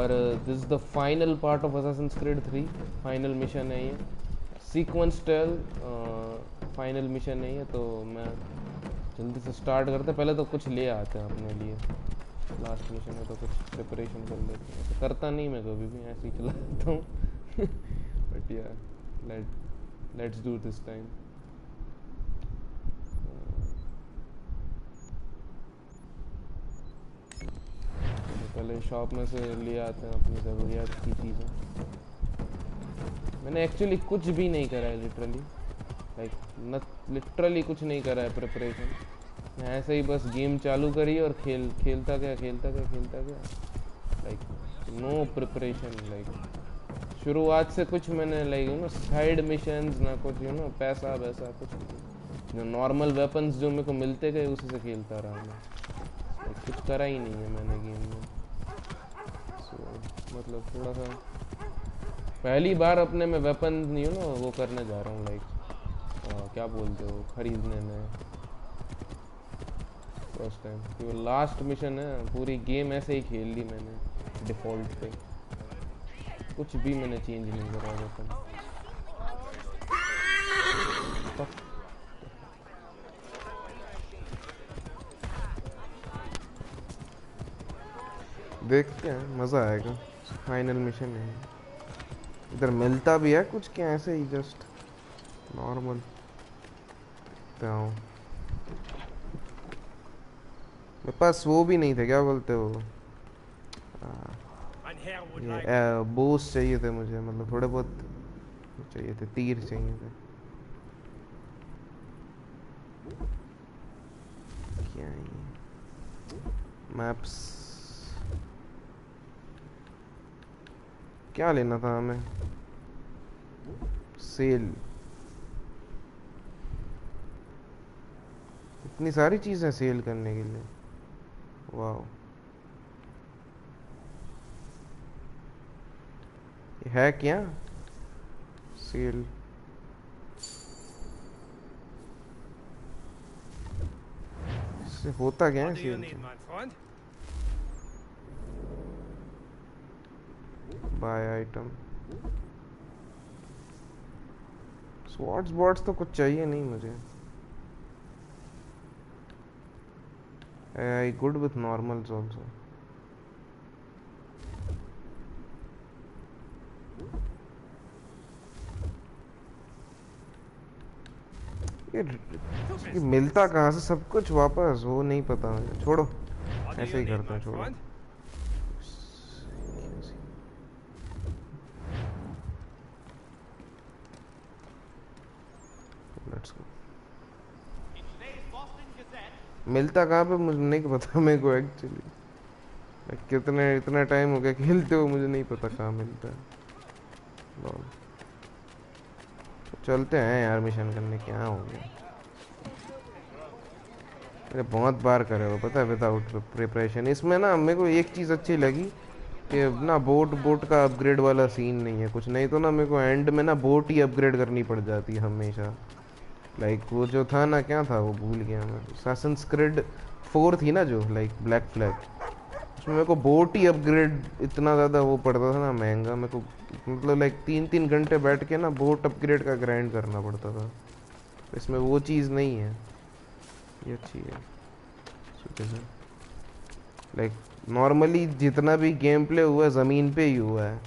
और this is the final part of Assassin's Creed 3, final mission है ये, sequence tell final mission है ये। तो मैं जल्दी से स्टार्ट करते, पहले तो कुछ ले आते हैं अपने लिए, लास्ट मिशन में तो कुछ प्रिपरेशन कर लेते हैं। तो करता नहीं मैं कभी भी, ऐसे ही चला जाता हूँ बट या लेट्स डू दिस टाइम। पहले शॉप में से ले आते हैं अपनी ज़रूरियात की चीज़ें। मैंने एक्चुअली कुछ भी नहीं करा है, लिटरली कुछ नहीं करा है प्रिपरेशन। मैं ऐसे ही बस गेम चालू करी और खेलता गया। No preparation. शुरुआत से कुछ मैंने साइड मिशंस ना कुछ पैसा वैसा कुछ नहीं। जो नॉर्मल वेपन्स जो मेरे को मिलते गए उसी से खेलता रहा मैं। कुछ करा ही नहीं है मैंने गेम में। मतलब थोड़ा सा पहली बार अपने में वेपन वो करने जा रहा हूँ, क्या बोलते हो, खरीदने में फर्स्ट टाइम। क्योंकि लास्ट मिशन है, पूरी गेम ऐसे ही खेल ली मैंने डिफ़ॉल्ट पे, कुछ भी मैंने चेंज नहीं करा वेपन। देखते हैं, मज़ा आएगा। फाइनल मिशन है, इधर मिलता भी है कुछ क्या, ऐसे ही जस्ट नॉर्मल। मेरे पास वो भी नहीं थे, क्या बोलते हो, ये बोस चाहिए थे मुझे, मतलब थोड़े बहुत चाहिए थे, तीर चाहिए थे। क्या ये मैप्स, क्या लेना था हमें, सेल, इतनी सारी चीज़ें सेल करने के लिए, वाह। है क्या सेल, इससे होता क्या है सेल से? बाय आइटम, स्वॉर्ड्स बॉट्स तो कुछ चाहिए नहीं मुझे। आई गुड विथ नॉर्मल्स ऑल्सो। ये मिलता कहाँ से सब कुछ वापस, वो नहीं पता मुझे, छोड़ो ऐसे ही करते हैं, छोड़ो। Let's go. मिलता कहाँ पे मुझे नहीं पता, मेरे को एक्चुअली कितने इतना टाइम हो गया खेलते हो, मुझे नहीं पता कहाँ मिलता है। चलते हैं यार मिशन करने, क्या हो गया। अरे बहुत बार करे हो पता है विदाउट प्रिपरेशन। इसमें ना मेरे को एक चीज़ अच्छी लगी कि ना बोट का अपग्रेड वाला सीन नहीं है कुछ, नहीं तो ना मेरे को एंड में ना बोट ही अपग्रेड करनी पड़ जाती है हमेशा। वो जो था ना, क्या था वो, भूल गया मैं। Assassin's Creed 4 थी ना जो, ब्लैक फ्लैग, उसमें मेरे को बोट ही अपग्रेड इतना ज़्यादा वो पड़ता था ना, महंगा। मेरे को मतलब 3-3 घंटे बैठ के ना बोट अपग्रेड का ग्राइंड करना पड़ता था। इसमें वो चीज़ नहीं है, ये अच्छी है। नॉर्मली जितना भी गेम प्ले हुआ है ज़मीन पे ही हुआ है,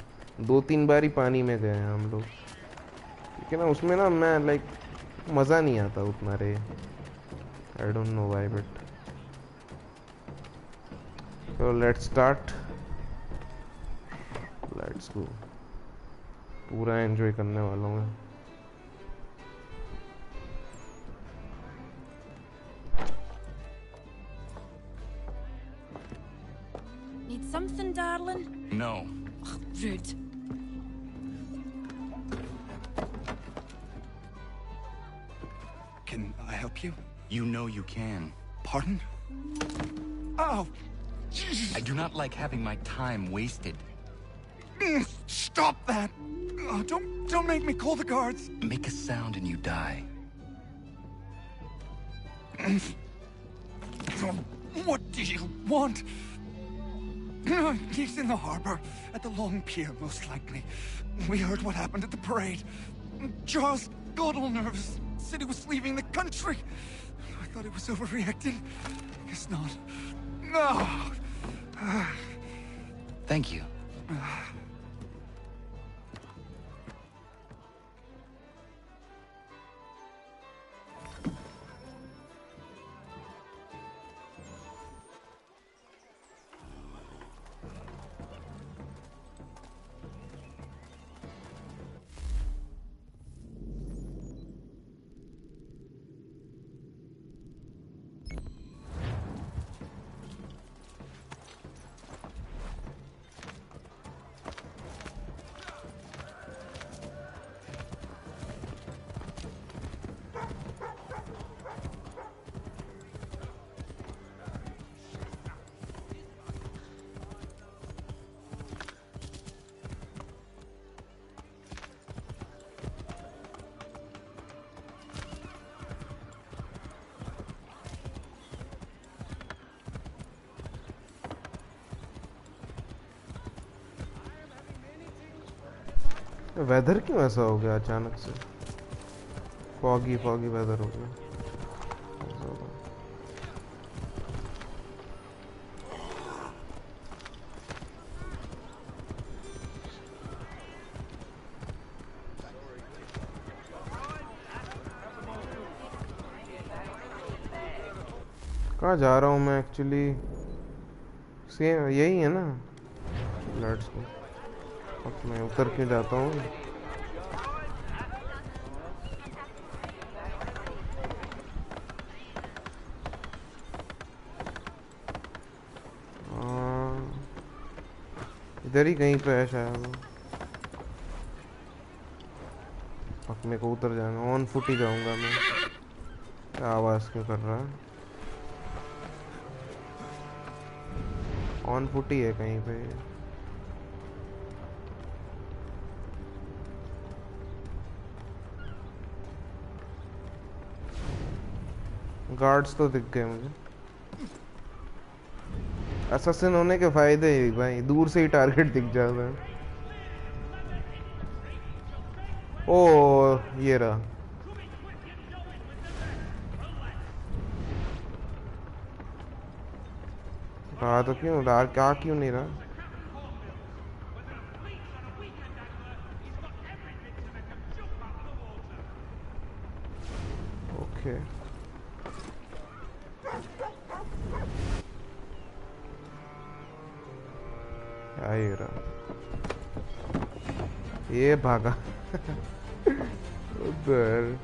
2-3 बार ही पानी में गए हैं हम लोग, लेकिन ना उसमें ना मैं मज़ा नहीं आता उतना रे, I don't know why but So let's start. Let's go. पूरा एंजॉय करने वाला हूँ मैं। Need something, darling? No. Ugh, rude. Can I help you? You know you can. Pardon? Oh! Jesus. I do not like having my time wasted. Stop that! Oh, don't make me call the guards. Make a sound and you die. What do you want? He's in the harbor, at the Long Pier, most likely. We heard what happened at the parade. Charles got all nervous. Said he was leaving the country. I thought he was overreacting. Guess not. No! Thank you. Whether क्यों ऐसा हो गया अचानक से? Foggy foggy weather हो गया। कहाँ जा रहा हूँ मैं एक्चुअली? सेम यही है ना? Let's go. अब मैं उतर क्यों जाता हूँ? इधर ही कहीं पे है शायद। अब मेरे को उतर जाना, ऑन फुट ही जाऊंगा मैं। क्या आवाज़ क्यों कर रहा है? ऑन फुट ही है कहीं पे। गार्ड्स तो दिख गए मुझे। असैसिन होने के फायदे ही भाई, दूर से ही टारगेट दिख जाता है। ओ ये रहा। रहा तो क्यों रहा, क्या क्यों नहीं रहा? ओके ये रहा, ये भागा उधर।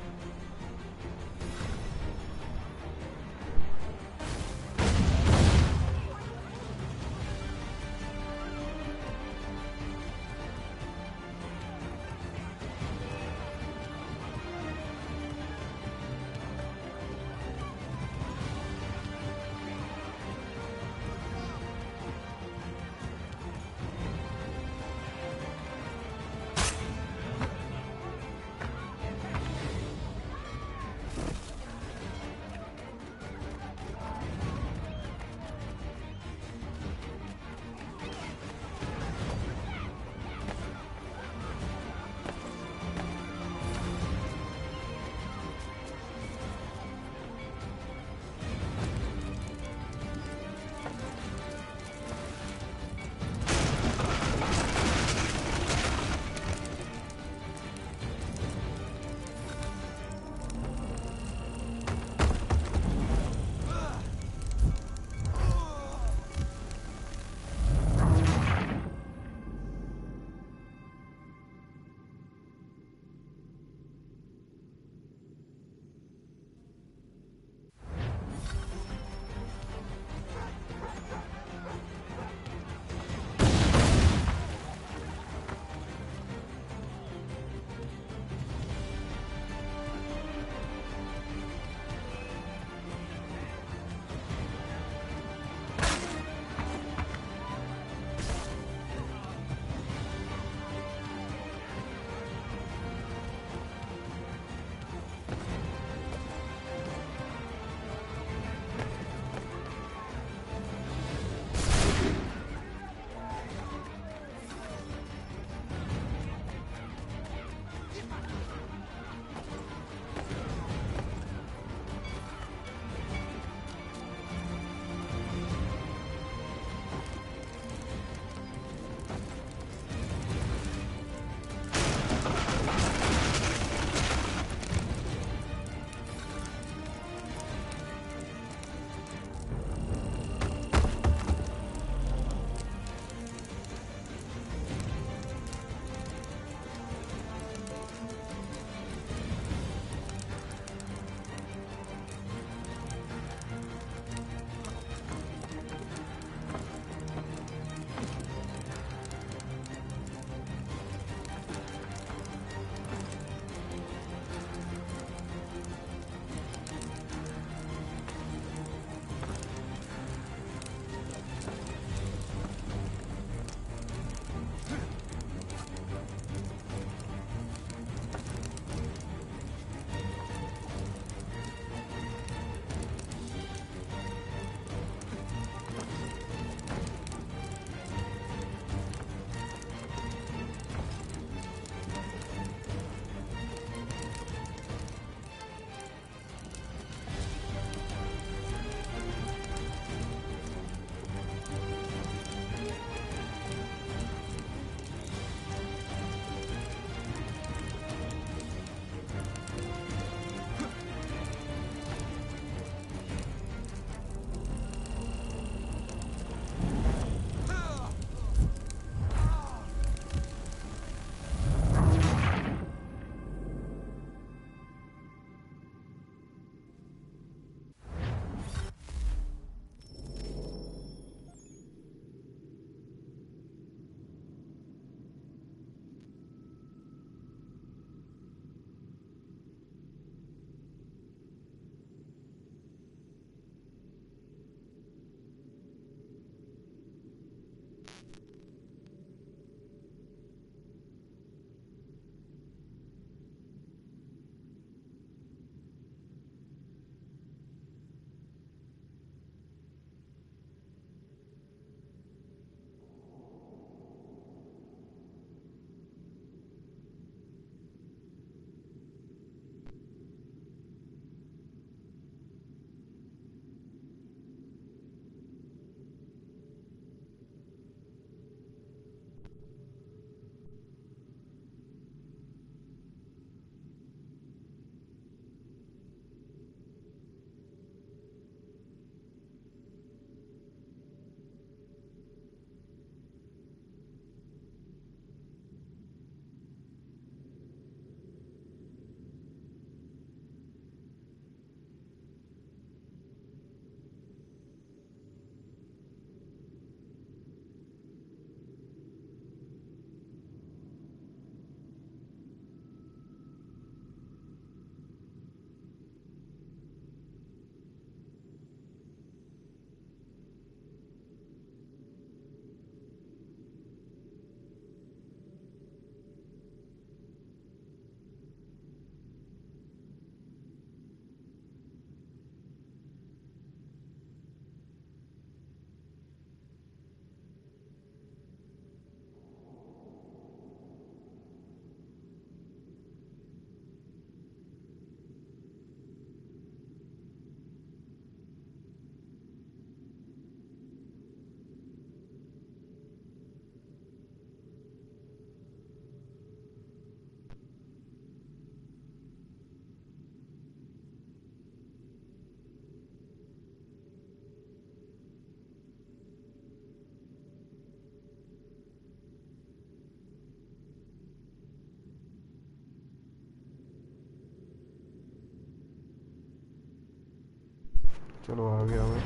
चलो आ गया मैं।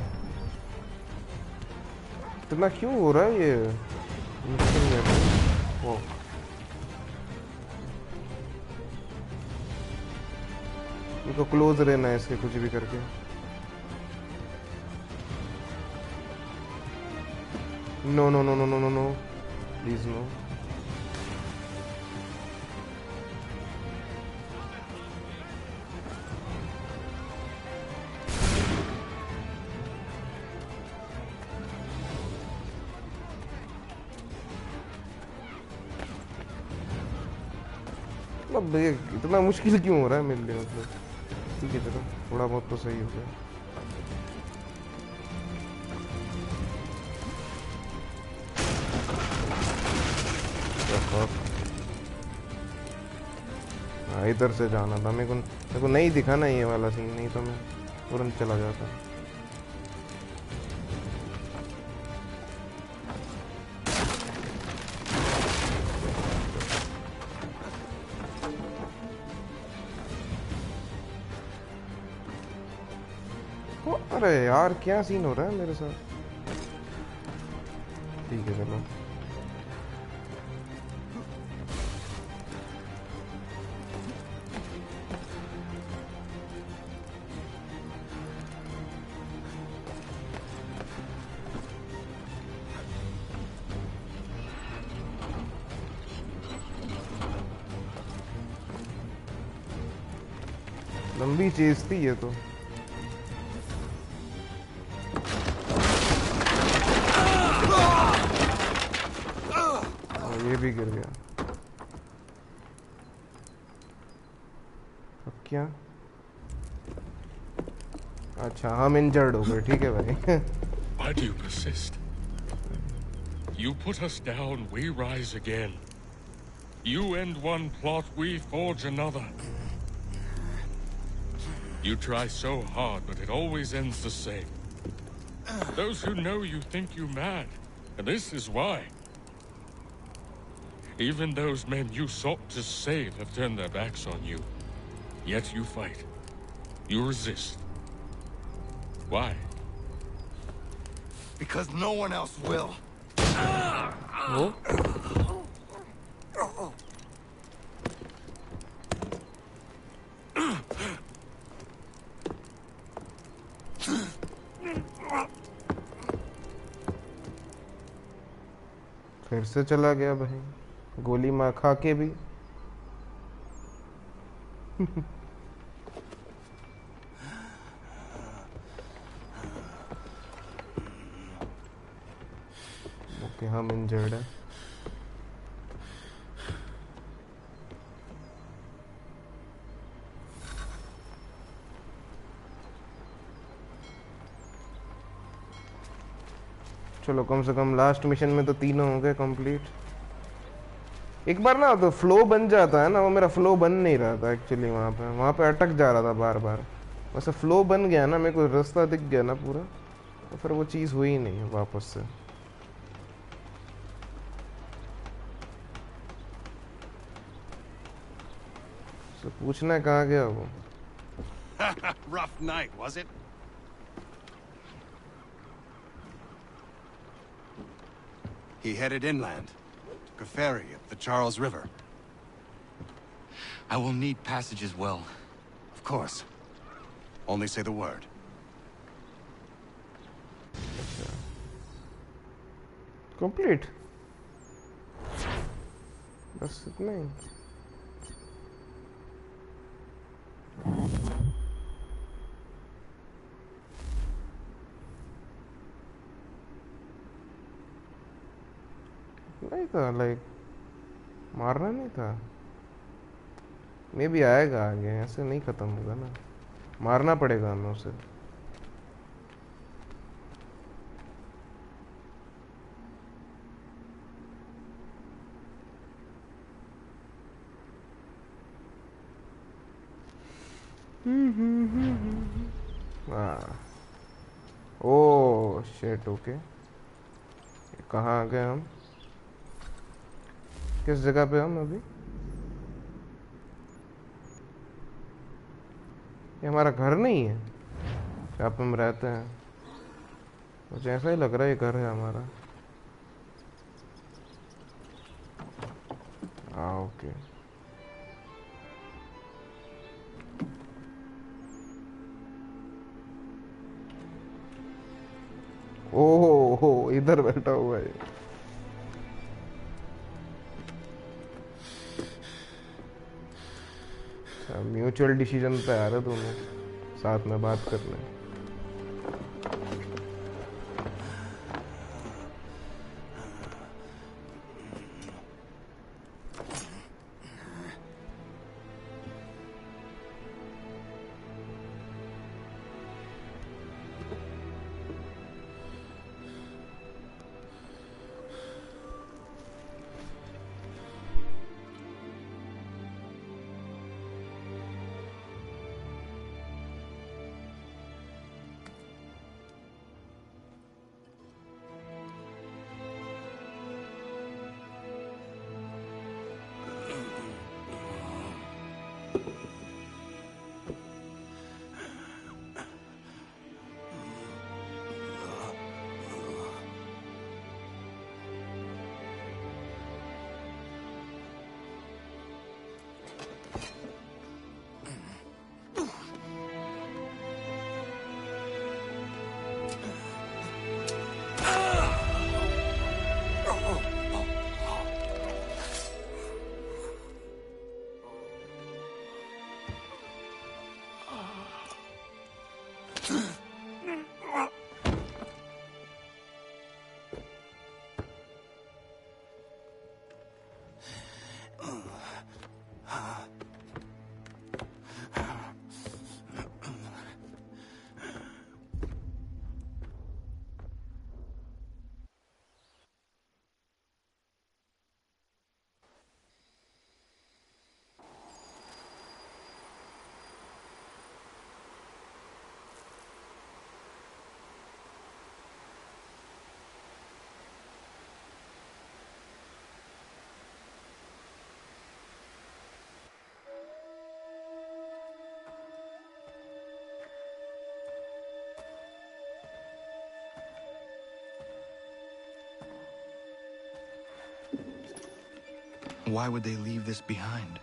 इतना क्यों हो रहा है ये मुश्किल में? ओ इनको क्लोज रहना है इसके कुछ भी करके। No no no no no no no please no. मतलब ये इतना मुश्किल क्यों हो रहा है मेरे लिए? मतलब ठीक है चलो थोड़ा बहुत तो सही हो गया। हाँ इधर से जाना था मेरे को नहीं दिखा ना ये वाला सीन, नहीं तो मैं तुरंत चला जाता। अरे यार क्या सीन हो रहा है मेरे साथ? ठीक है चलो। लंबी चीज थी ये तो। ये भी गिर गया। अब क्या? अच्छा हम इंजर्ड हो गए, ठीक है भाई। Why do you persist? You put us down, we rise again. You end one plot, we forge another. You try so hard, but it always ends the same. Those who know you think you mad, and this is why. Even those men you sought to save have turned their backs on you. Yet you fight. You resist. Why? Because no one else will. वो फिर से चला गया भाई, गोली मार खा के भी। ओके हम इंजर्ड है। चलो कम से कम लास्ट मिशन में तो तीनों हो गए कंप्लीट। एक बार ना तो फ्लो बन जाता है ना, वो मेरा फ्लो बन नहीं रहा था एक्चुअली, वहाँ पे अटक जा रहा था बार बार। वैसे फ्लो बन गया ना, मेरे को रास्ता दिख गया ना पूरा, तो फिर वो चीज़ हुई नहीं वापस से। तो पूछना है कहाँ गया वो? Rough night, was it? He headed inland, took a ferry at the Charles River. I will need passage as well. Of course. Only say the word. Complete बस इतना ही। नहीं था लाइक मारना नहीं था। मे भी आएगा आगे, ऐसे नहीं खत्म होगा ना, मारना पड़ेगा हमें उसे। Oh shit okay. कहाँ आ गए हम? किस जगह पे हम अभी? ये हमारा घर नहीं है? जहाँ पे हम रहते हैं। मुझे ऐसा ही लग रहा है ये घर है हमारा। हाँ ओके। ओहो हो, इधर बैठा हुआ है। अच्छा, म्यूचुअल डिसीजन पे आ रहे दोनों साथ में बात करने। Why would they leave this behind?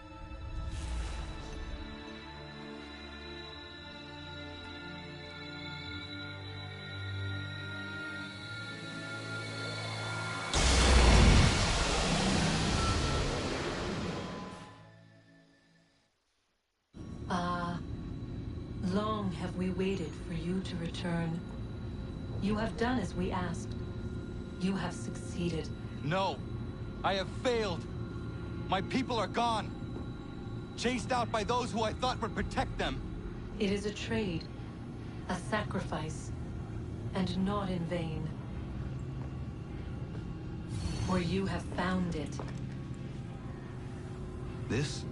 Long have we waited for you to return. You have done as we asked. You have succeeded. No! I have failed! My people are gone! Chased out by those who I thought would protect them! It is a trade, a sacrifice, and not in vain. For you have found it. This?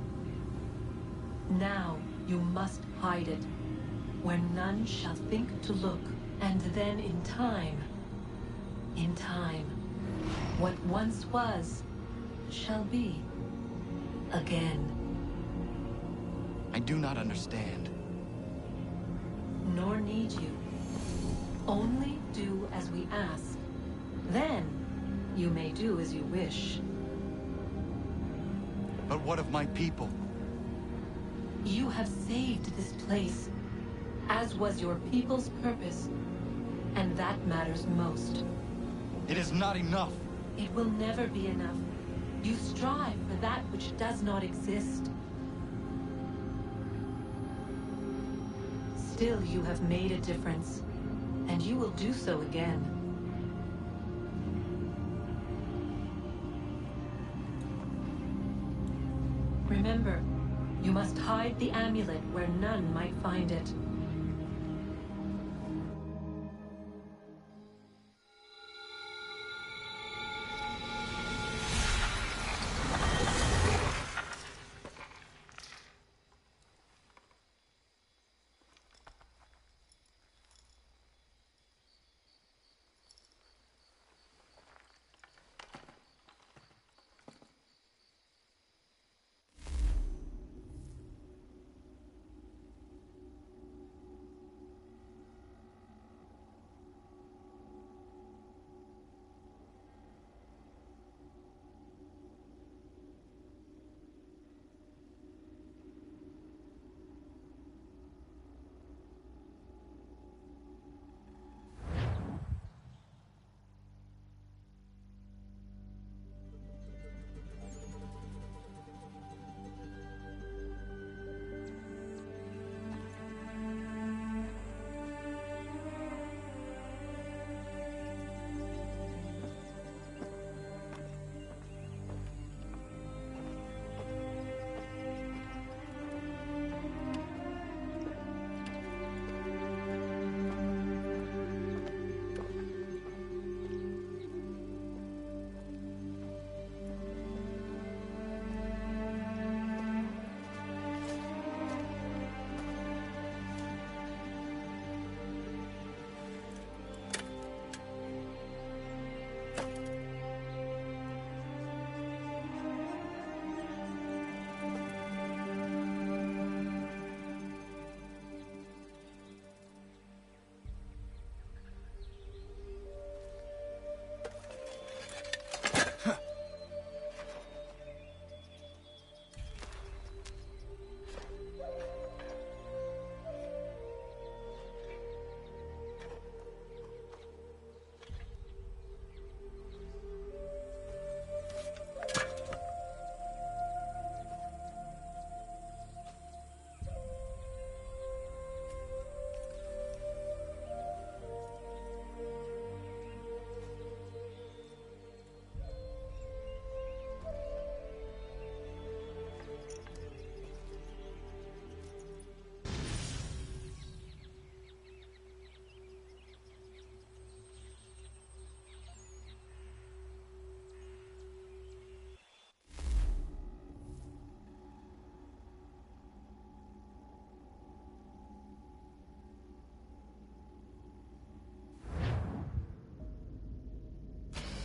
Now you must hide it, where none shall think to look. And then in time, what once was, shall be again. I do not understand. Nor need you. Only do as we ask. Then, you may do as you wish. But what of my people? You have saved this place, as was your people's purpose, and that matters most. It is not enough! It will never be enough. You strive for that which does not exist. Still, you have made a difference, and you will do so again. Remember, you must hide the amulet where none might find it.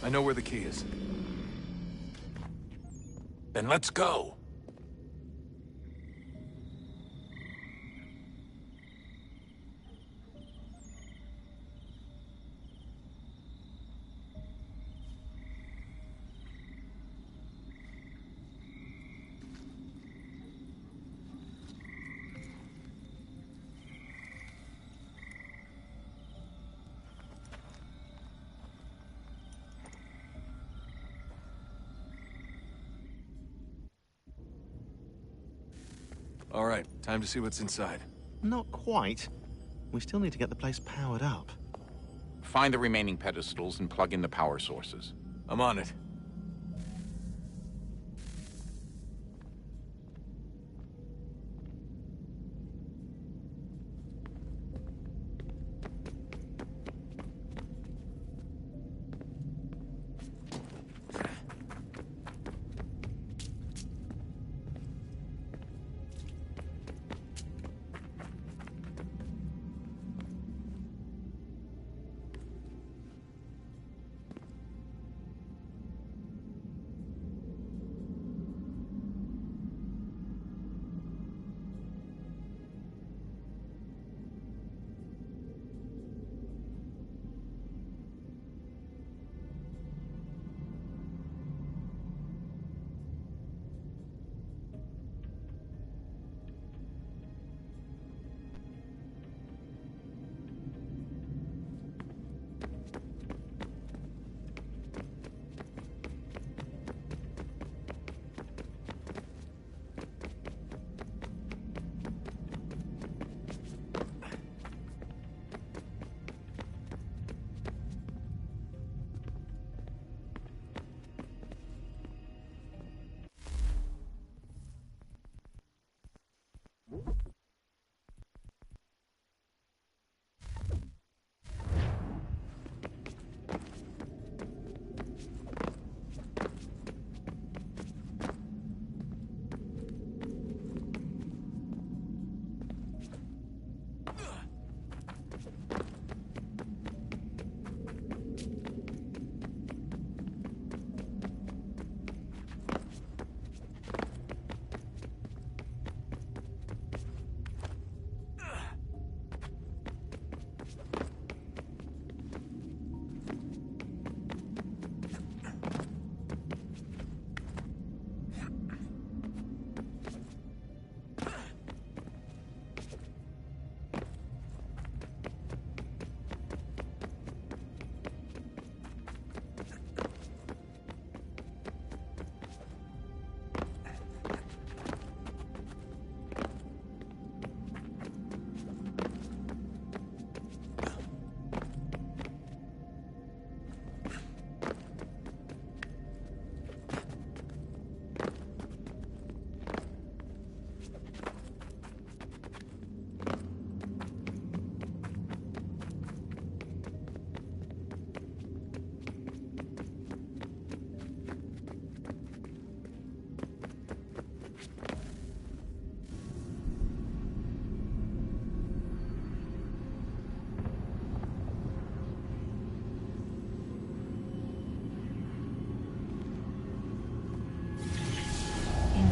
I know where the key is. Then let's go. All right, time to see what's inside. Not quite. We still need to get the place powered up. Find the remaining pedestals and plug in the power sources. I'm on it.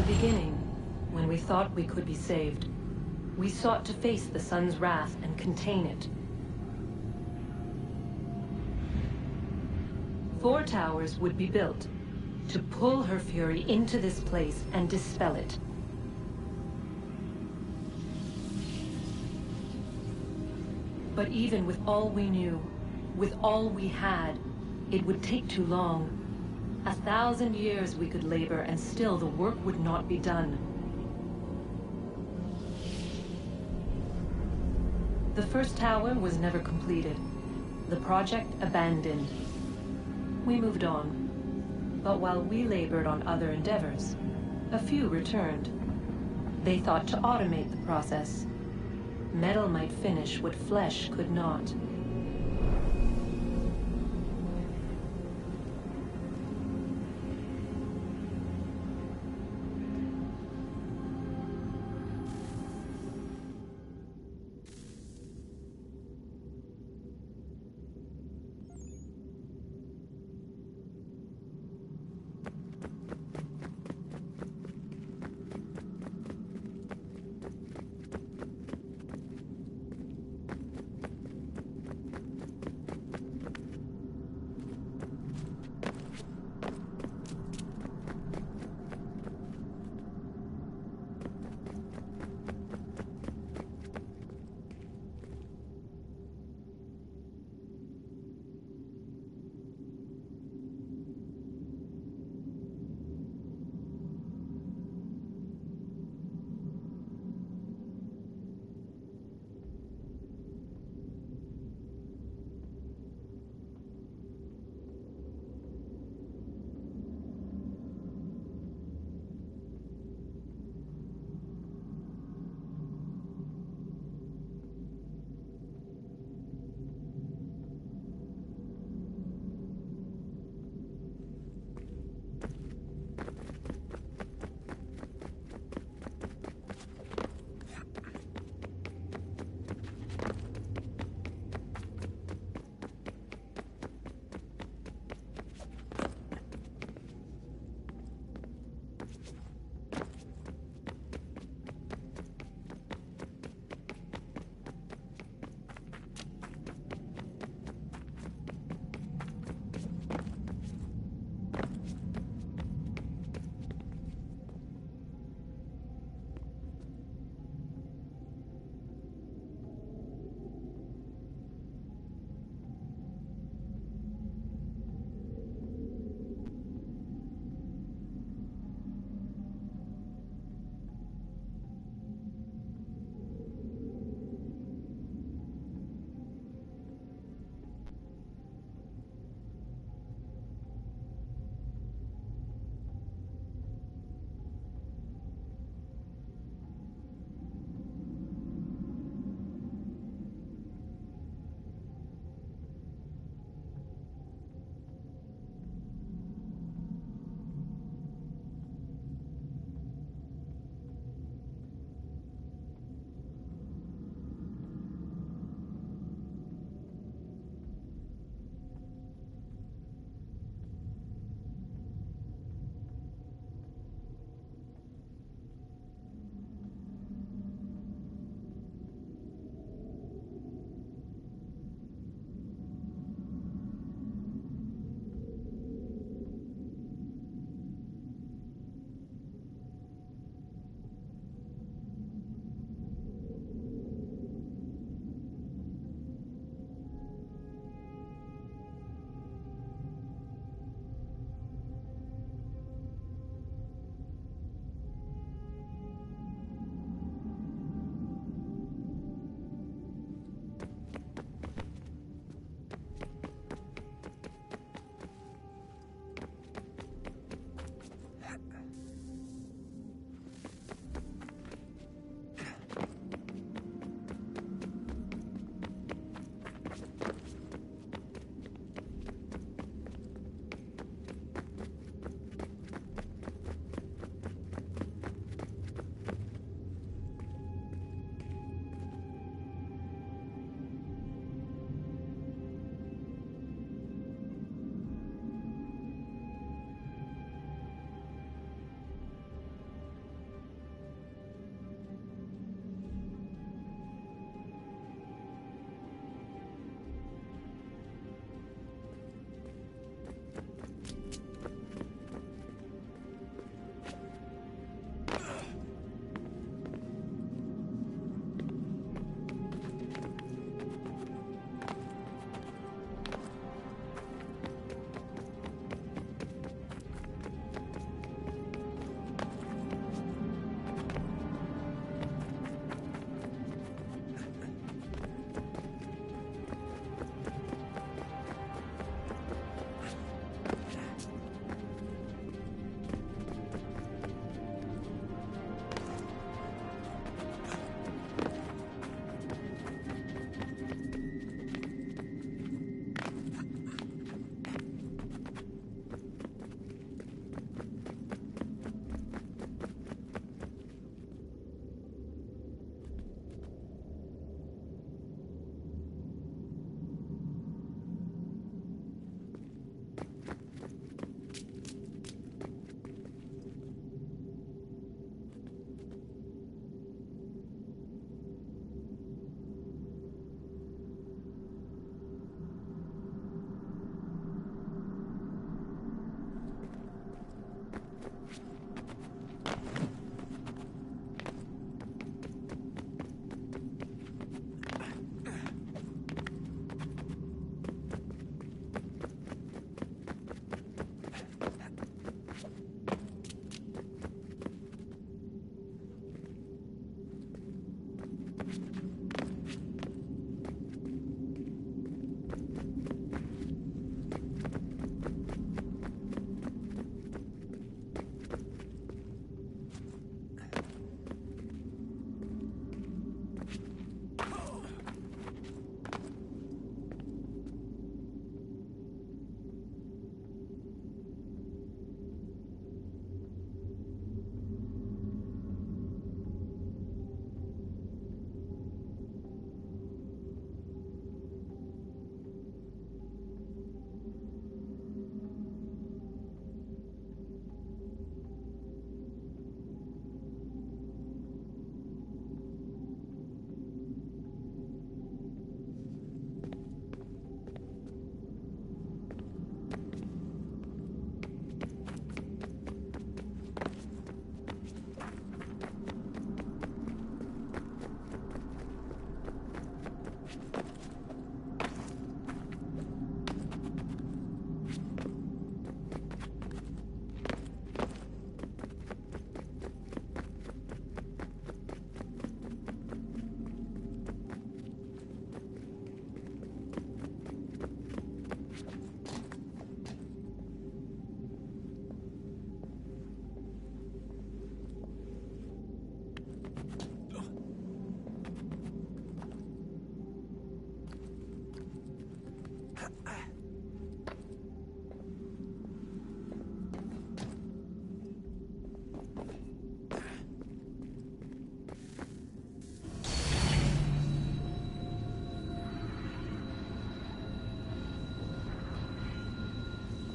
Beginning, when we thought we could be saved, we sought to face the sun's wrath and contain it. 4 towers would be built to pull her fury into this place and dispel it. But even with all we knew, with all we had, it would take too long. 1,000 years we could labor, and still the work would not be done. The first tower was never completed. The project abandoned. We moved on. But while we labored on other endeavors, a few returned. They thought to automate the process. Metal might finish what flesh could not.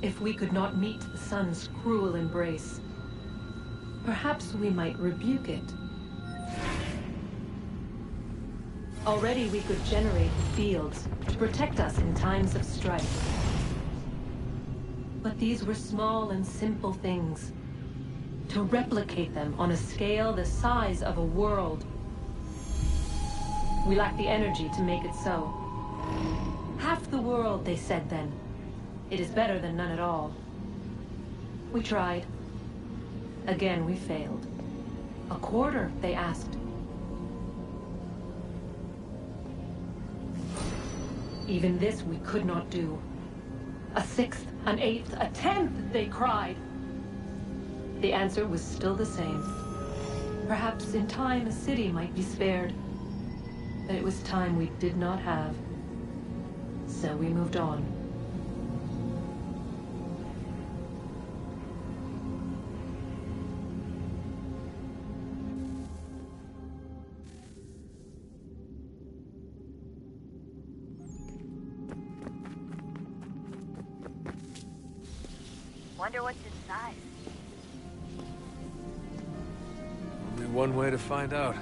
If we could not meet the sun's cruel embrace, perhaps we might rebuke it. Already we could generate the fields to protect us in times of strife. But these were small and simple things. To replicate them on a scale the size of a world, we lack the energy to make it so. Half the world, they said then. It is better than none at all. We tried. Again, we failed. A quarter, they asked. Even this we could not do. A sixth, an eighth, a tenth, they cried. The answer was still the same. Perhaps in time a city might be spared. But it was time we did not have. So we moved on. Wonder what's inside. Only one way to find out.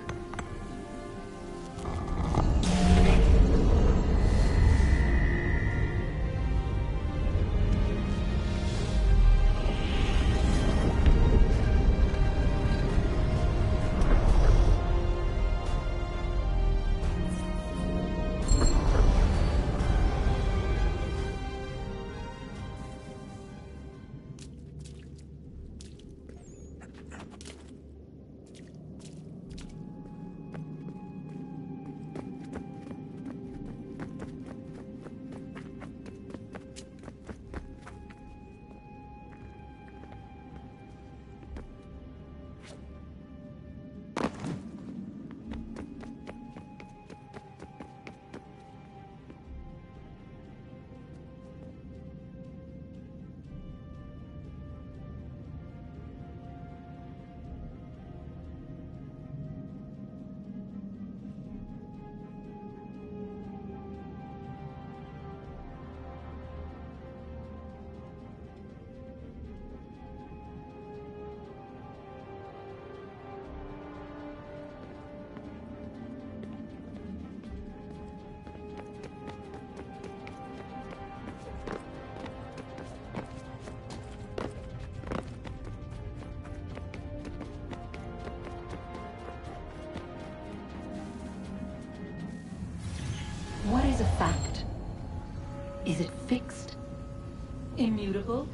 What is a fact? Is it fixed? Immutable?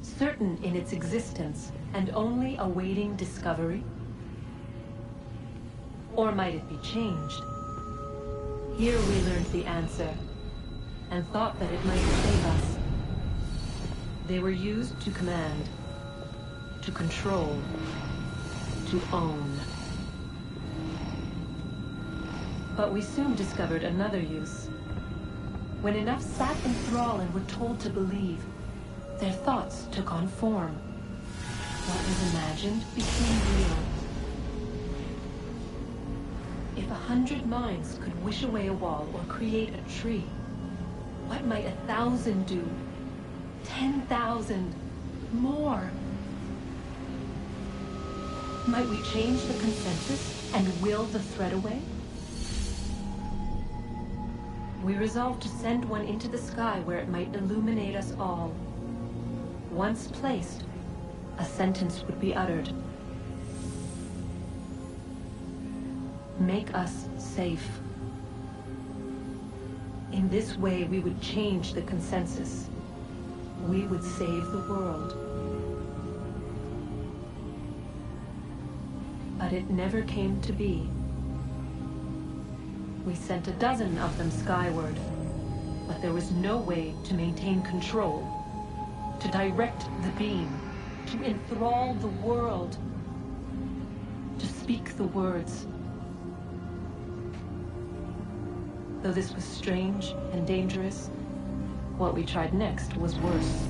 Certain in its existence and only awaiting discovery? Or might it be changed? Here we learned the answer, and thought that it might save us. They were used to command, to control, to own. But we soon discovered another use. When enough sat in thrall and were told to believe, their thoughts took on form. What was imagined became real. If 100 minds could wish away a wall or create a tree, what might 1,000 do? 10,000? More? Might we change the consensus and will the thread away? We resolved to send one into the sky where it might illuminate us all. Once placed, a sentence would be uttered. Make us safe. In this way, we would change the consensus. We would save the world. But it never came to be. We sent a dozen of them skyward, but there was no way to maintain control, to direct the beam, to enthrall the world, to speak the words. Though this was strange and dangerous, what we tried next was worse.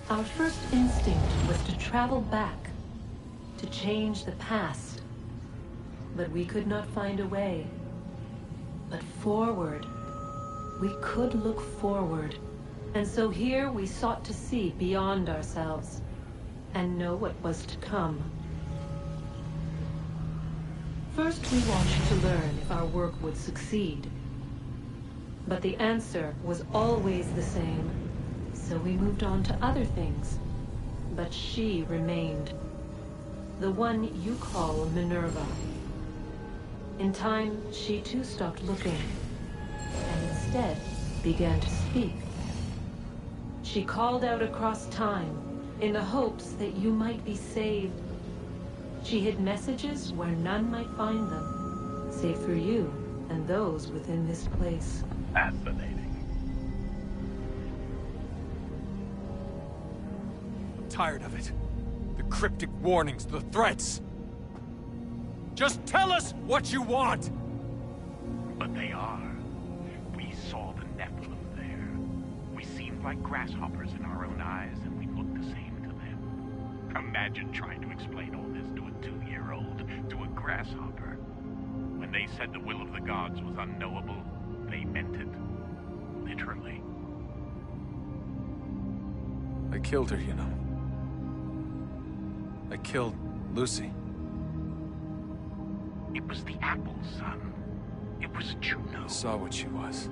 Our first instinct was to travel back, to change the past. But we could not find a way. But forward. We could look forward. And so here we sought to see beyond ourselves, and know what was to come. First we watched to learn if our work would succeed. But the answer was always the same. So we moved on to other things. But she remained. The one you call Minerva. In time, she too stopped looking, and instead began to speak. She called out across time, in the hopes that you might be saved. She hid messages where none might find them, save for you and those within this place. Fascinating. I'm tired of it. The cryptic warnings, the threats. Just tell us what you want! But they are. We saw the Nephilim there. We seemed like grasshoppers in our own eyes, and we looked the same to them. Imagine trying to explain all this to a 2-year-old, to a grasshopper. When they said the will of the gods was unknowable, they meant it. Literally. I killed her, you know. I killed Lucy. It was the apple, son. It was Juno. I saw what she was.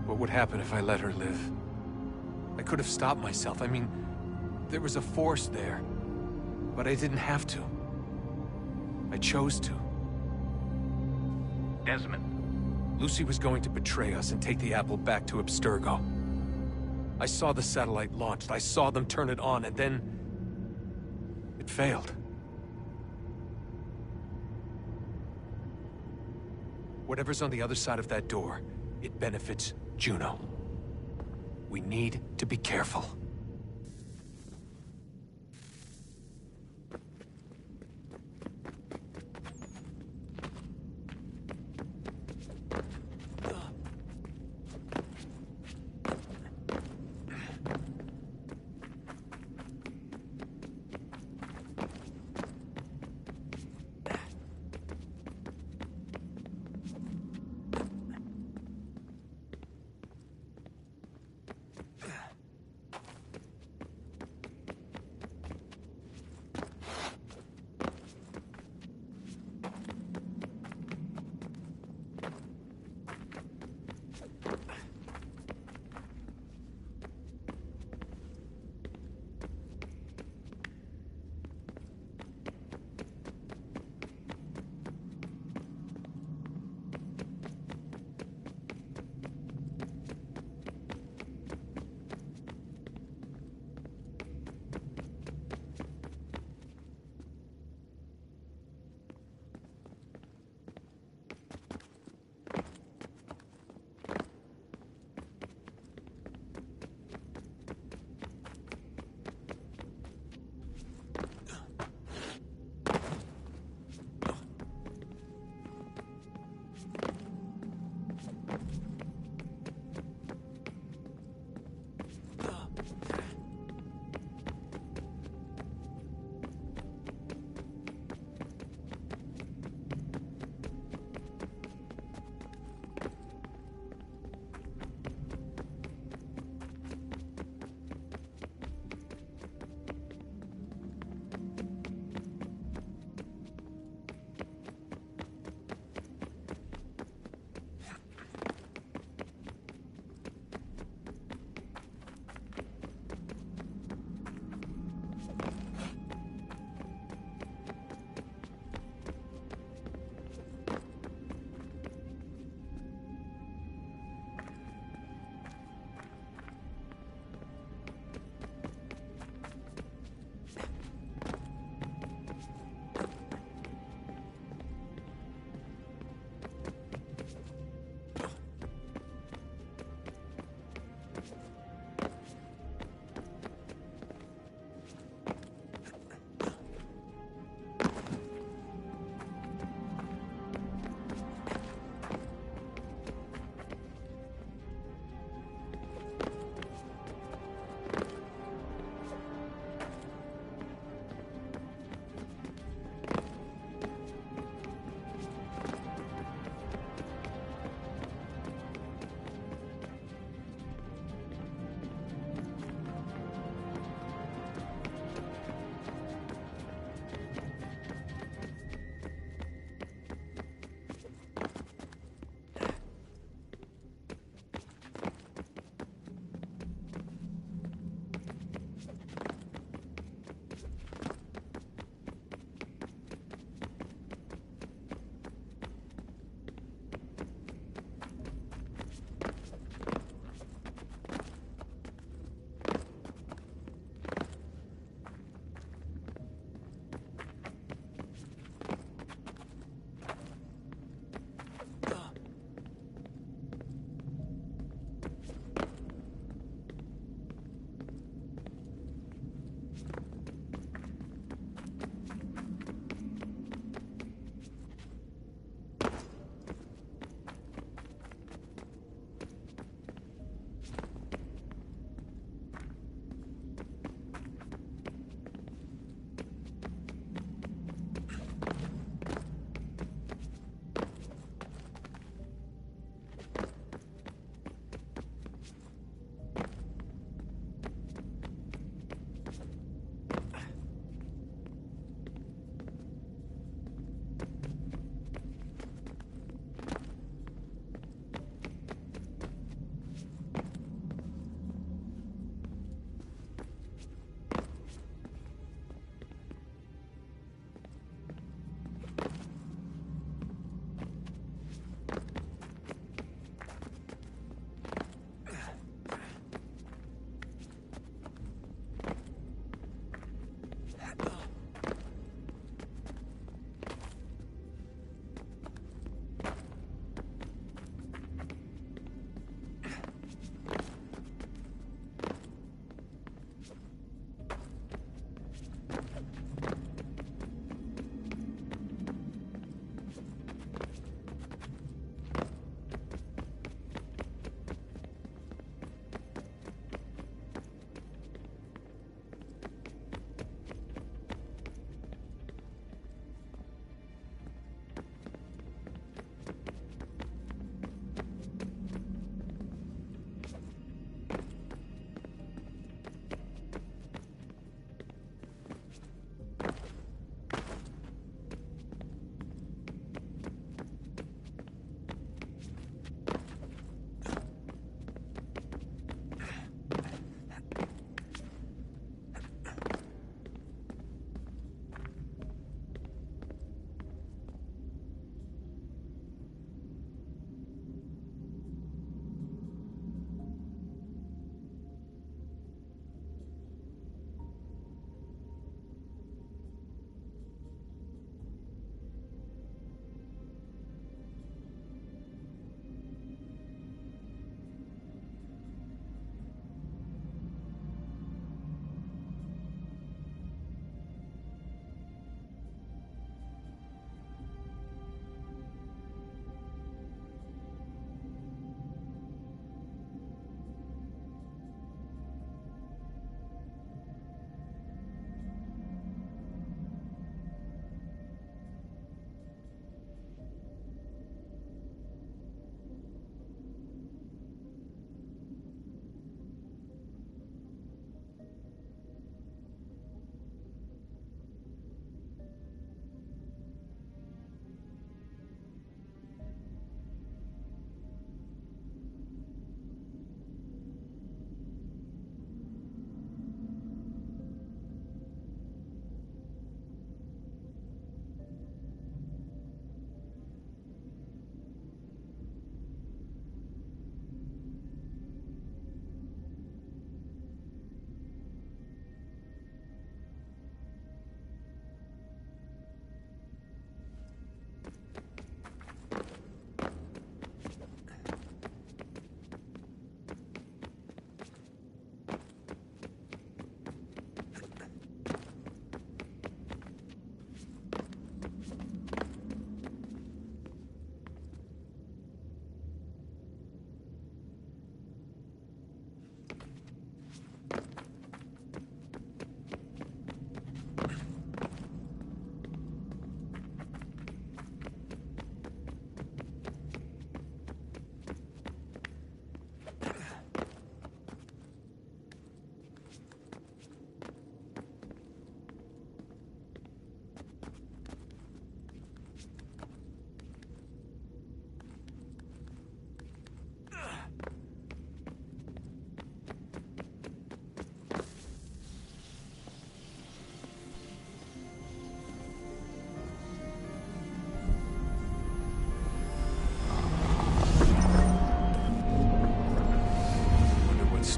What would happen if I let her live? I could have stopped myself. I mean, there was a force there. But I didn't have to. I chose to. Desmond. Lucy was going to betray us and take the apple back to Abstergo. I saw the satellite launched. I saw them turn it on, and then... it failed. Whatever's on the other side of that door, it benefits Juno. We need to be careful.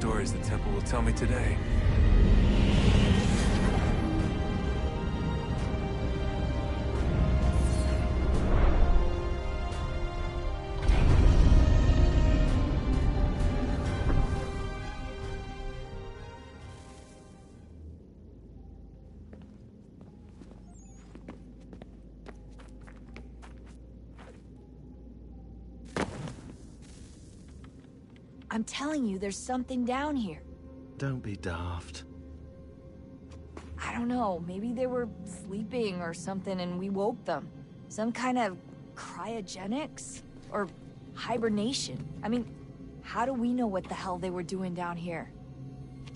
stories the temple will tell me today. I'm telling you, there's something down here. Don't be daft. I don't know, maybe they were sleeping or something and we woke them. Some kind of cryogenics? Or hibernation? I mean, how do we know what the hell they were doing down here?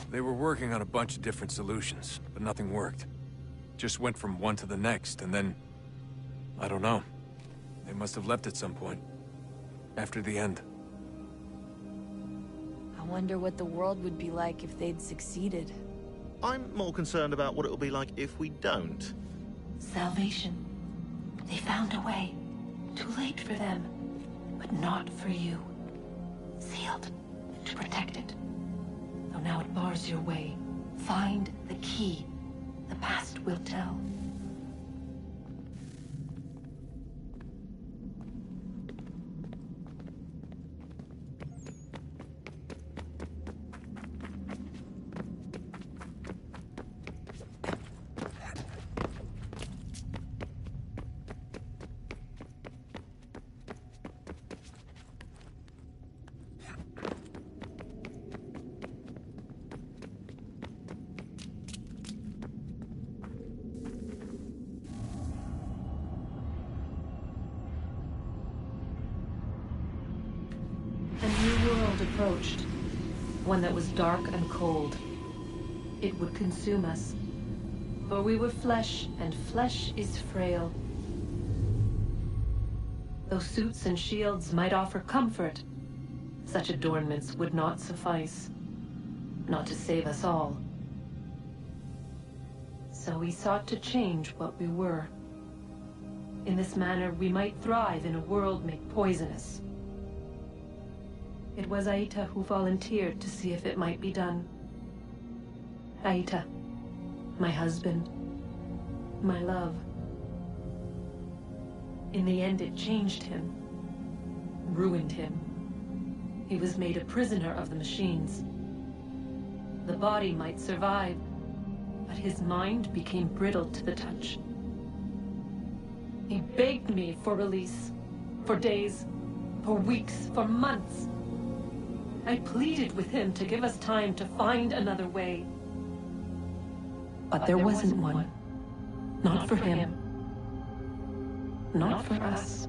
They were working on a bunch of different solutions, but nothing worked. Just went from one to the next, and then... I don't know. They must have left at some point. After the end. I wonder what the world would be like if they'd succeeded. I'm more concerned about what it'll be like if we don't. Salvation. They found a way. Too late for them, but not for you. Sealed to protect it. Though now it bars your way. Find the key. The past will tell. Approached, one that was dark and cold. It would consume us, for we were flesh, and flesh is frail. Though suits and shields might offer comfort, such adornments would not suffice, not to save us all. So we sought to change what we were. In this manner, we might thrive in a world made poisonous. It was Aita who volunteered to see if it might be done. Aita, my husband, my love. In the end, it changed him, ruined him. He was made a prisoner of the machines. The body might survive, but his mind became brittle to the touch. He begged me for release, for days, for weeks, for months. I pleaded with him to give us time to find another way. But there wasn't one. Not for him. Not for us.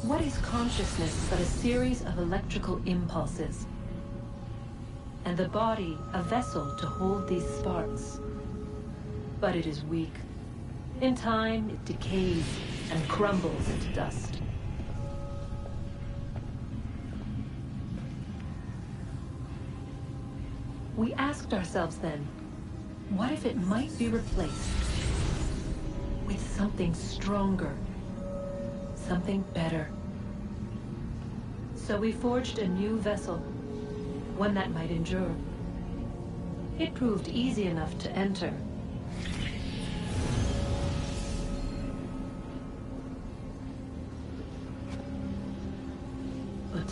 What is consciousness but a series of electrical impulses? And the body a vessel to hold these sparks. But it is weak. In time, it decays and crumbles into dust. We asked ourselves then, what if it might be replaced with something stronger? Something better. So we forged a new vessel, one that might endure. It proved easy enough to enter.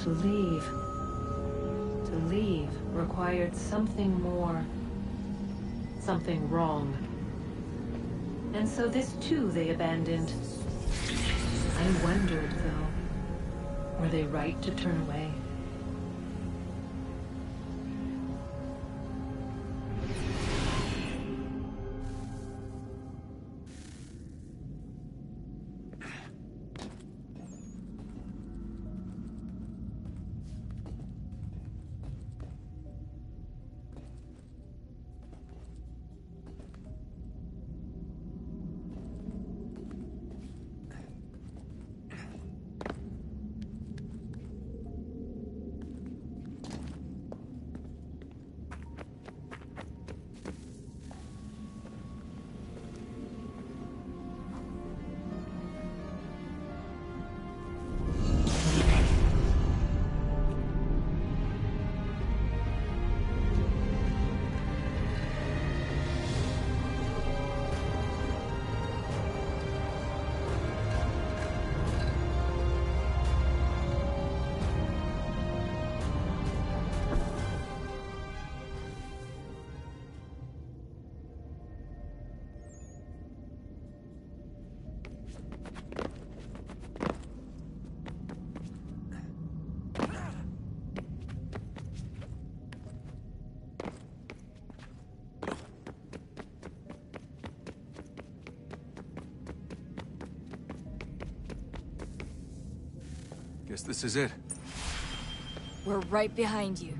to leave. To leave required something more. Something wrong. And so this too they abandoned. I wondered, though, were they right to turn away? Guess this is it. We're right behind you.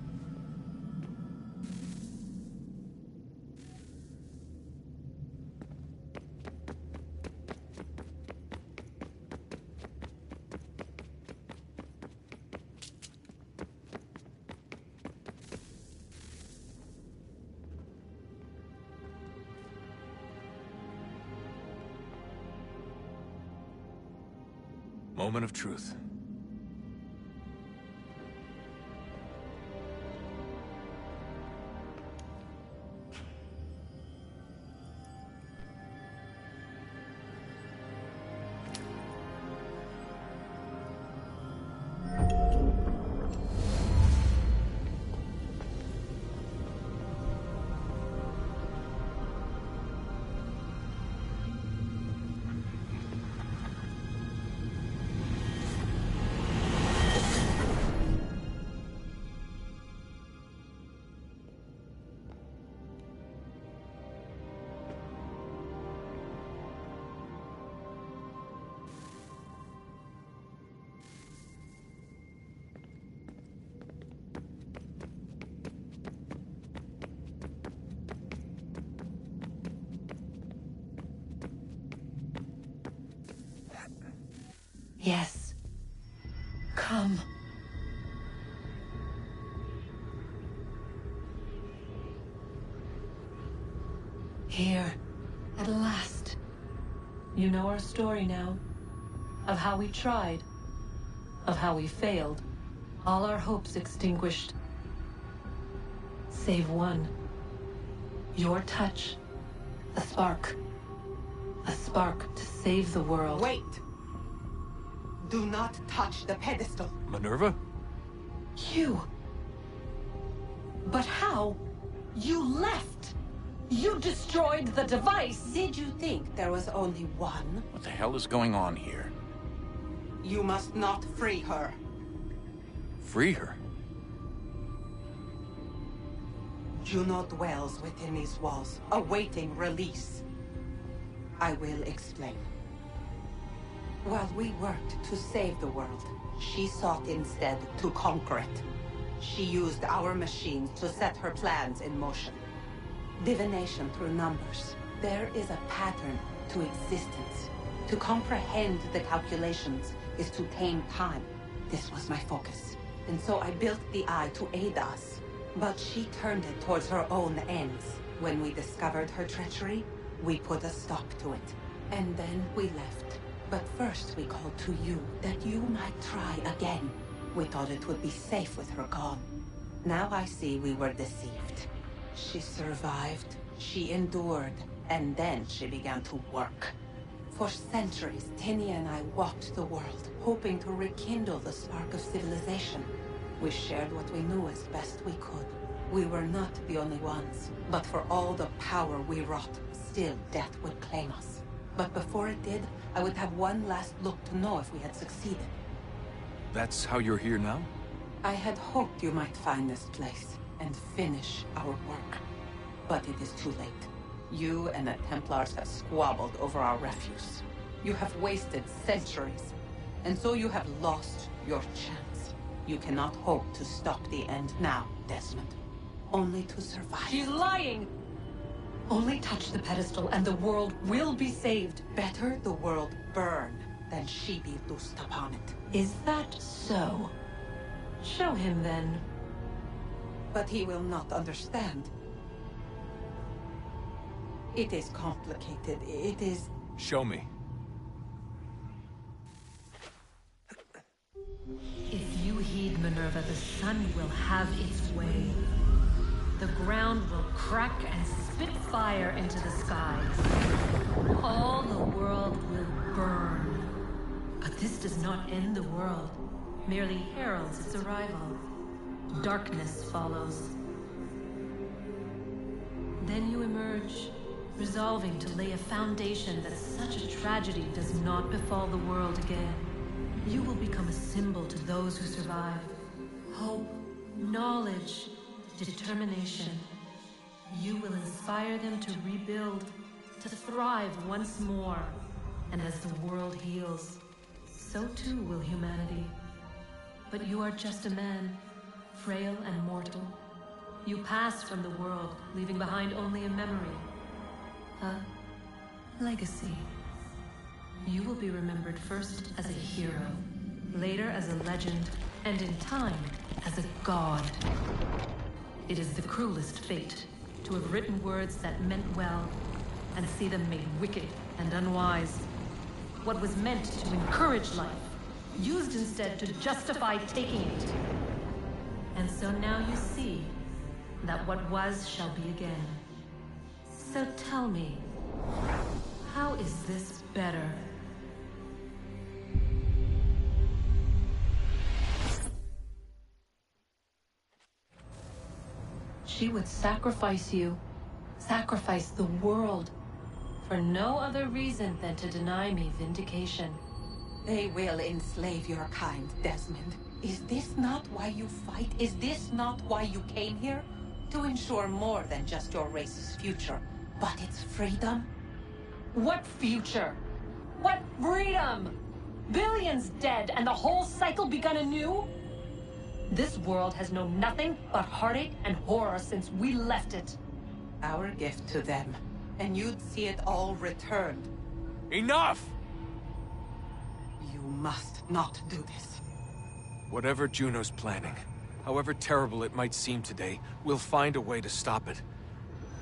Moment of truth. Yes. Come. Here, at last. You know our story now. Of how we tried. Of how we failed. All our hopes extinguished. Save one. Your touch. A spark. A spark to save the world. Wait! Do not touch the pedestal. Minerva? You. But how? You left. You destroyed the device. Did you think there was only one? What the hell is going on here? You must not free her. Free her? Juno dwells within these walls, awaiting release. I will explain. While we worked to save the world, she sought instead to conquer it. She used our machines to set her plans in motion. Divination through numbers. There is a pattern to existence. To comprehend the calculations is to tame time. This was my focus. And so I built the eye to aid us. But she turned it towards her own ends. When we discovered her treachery, we put a stop to it. And then we left. But first we called to you, that you might try again. We thought it would be safe with her gone. Now I see we were deceived. She survived, she endured, and then she began to work. For centuries, Tinia and I walked the world, hoping to rekindle the spark of civilization. We shared what we knew as best we could. We were not the only ones, but for all the power we wrought, still death would claim us. But before it did, I would have one last look to know if we had succeeded. That's how you're here now? I had hoped you might find this place and finish our work. But it is too late. You and the Templars have squabbled over our refuse. You have wasted centuries, and so you have lost your chance. You cannot hope to stop the end now, Desmond. Only to survive. She's lying! Only touch the pedestal and the world will be saved. Better the world burn than she be loosed upon it. Is that so? Show him then. But he will not understand. It is complicated. It is... Show me. If you heed Minerva, the sun will have its way. The ground will crack and spit fire into the skies. All the world will burn. But this does not end the world, merely heralds its arrival. Darkness follows. Then you emerge, resolving to lay a foundation that such a tragedy does not befall the world again. You will become a symbol to those who survive. Hope, knowledge, determination. You will inspire them to rebuild, to thrive once more. And as the world heals, so too will humanity. But you are just a man, frail and mortal. You pass from the world, leaving behind only a memory. A legacy. You will be remembered first as a hero, later as a legend, and in time, as a god. It is the cruelest fate, to have written words that meant well, and see them made wicked and unwise. What was meant to encourage life, used instead to justify taking it. And so now you see that what was shall be again. So tell me, how is this better? She would sacrifice you, sacrifice the world, for no other reason than to deny me vindication. They will enslave your kind, Desmond. Is this not why you fight? Is this not why you came here? To ensure more than just your race's future, but its freedom? What future? What freedom? Billions dead and the whole cycle begun anew? This world has known nothing but heartache and horror since we left it. Our gift to them, and you'd see it all returned. Enough! You must not do this. Whatever Juno's planning, however terrible it might seem today, we'll find a way to stop it.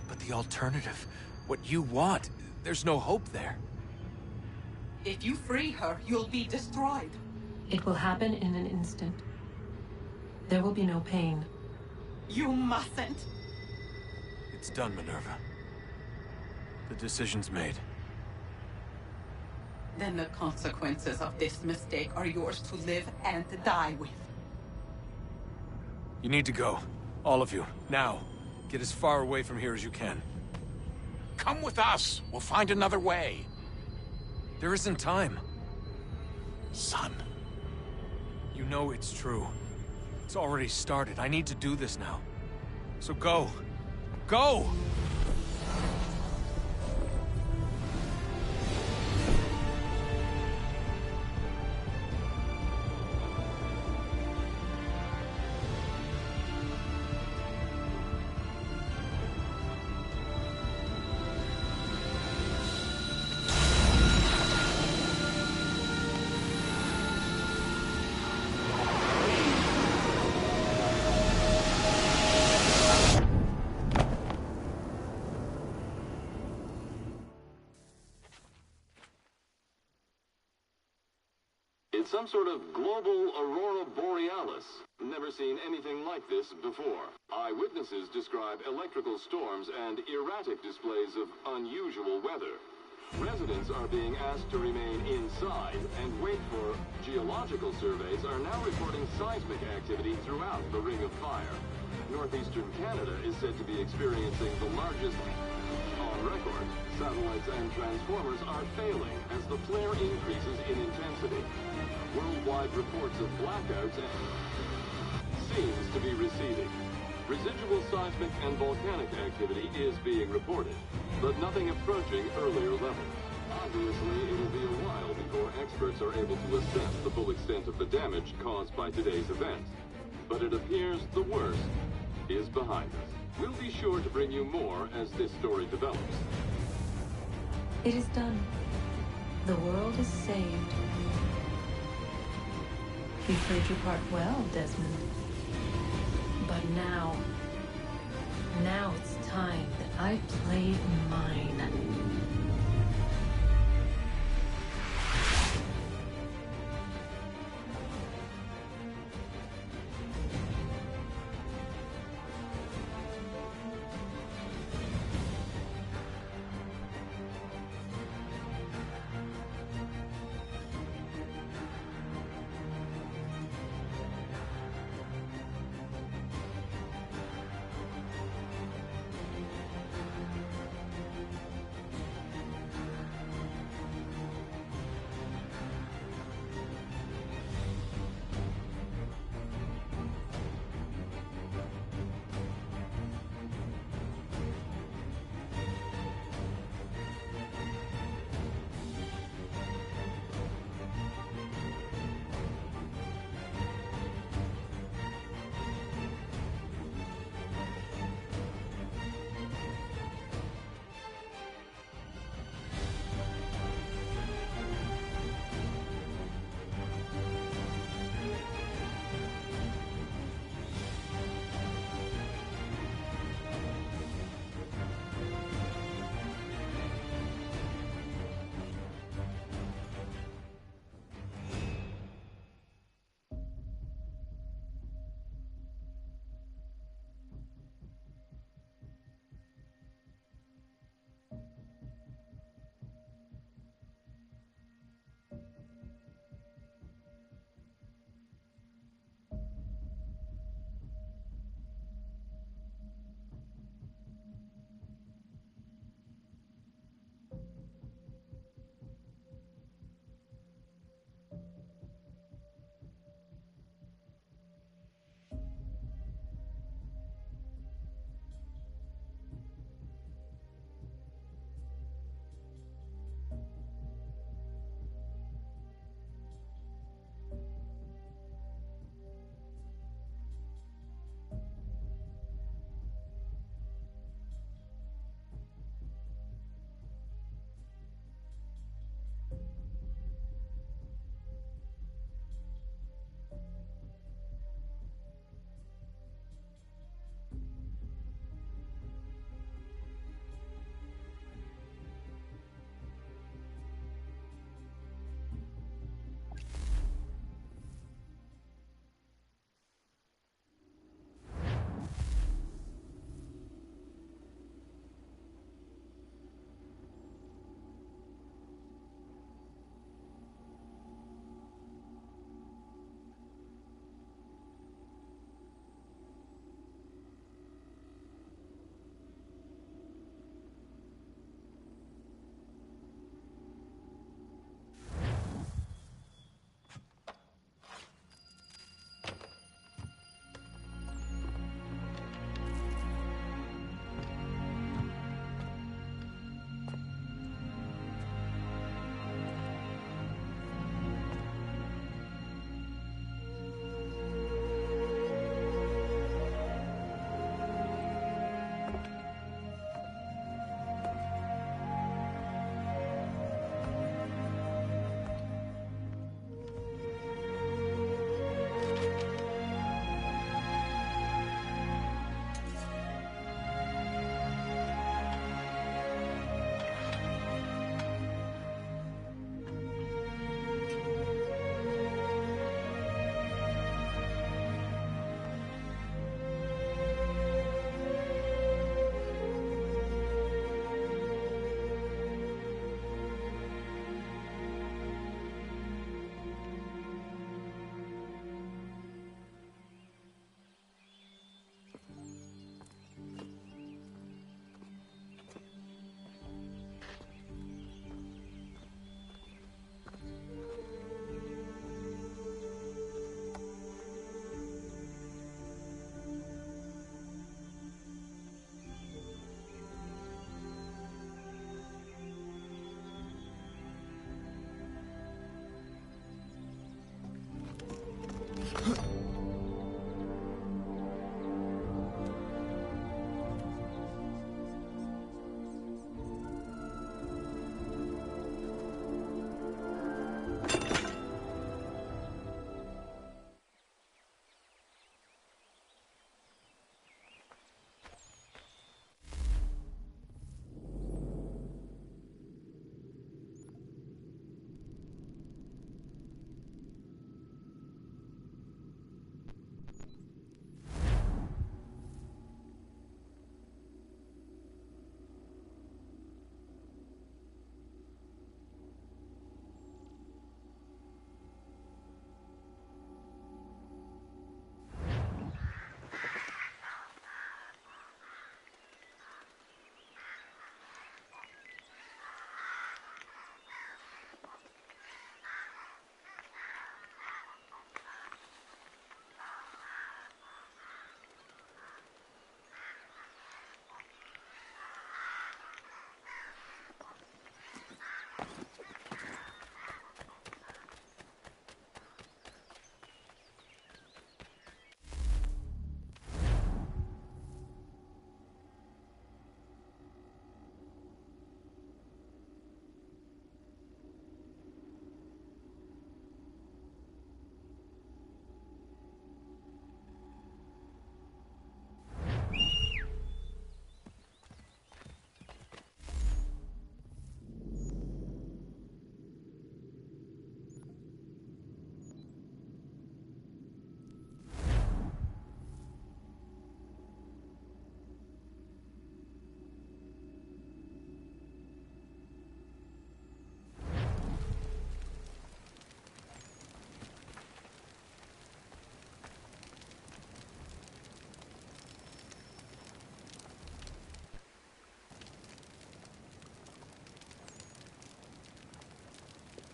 But the alternative, what you want, there's no hope there. If you free her, you'll be destroyed. It will happen in an instant. There will be no pain. You mustn't. It's done, Minerva. The decision's made. Then the consequences of this mistake are yours to live and die with. You need to go. All of you. Now. Get as far away from here as you can. Come with us. We'll find another way. There isn't time. Son. You know it's true. It's already started. I need to do this now. So go. Go! It's some sort of global aurora borealis. Never seen anything like this before. Eyewitnesses describe electrical storms and erratic displays of unusual weather. Residents are being asked to remain inside and wait for geological surveys are now reporting seismic activity throughout the Ring of Fire. Northeastern Canada is said to be experiencing the largest on record. Satellites and transformers are failing as the flare increases in intensity. Worldwide reports of blackouts seems to be receding. Residual seismic and volcanic activity is being reported, but nothing approaching earlier levels. Obviously, it'll be a while before experts are able to assess the full extent of the damage caused by today's event. But it appears the worst is behind us. We'll be sure to bring you more as this story develops. It is done. The world is saved. You played your part well, Desmond. But now it's time that I played mine.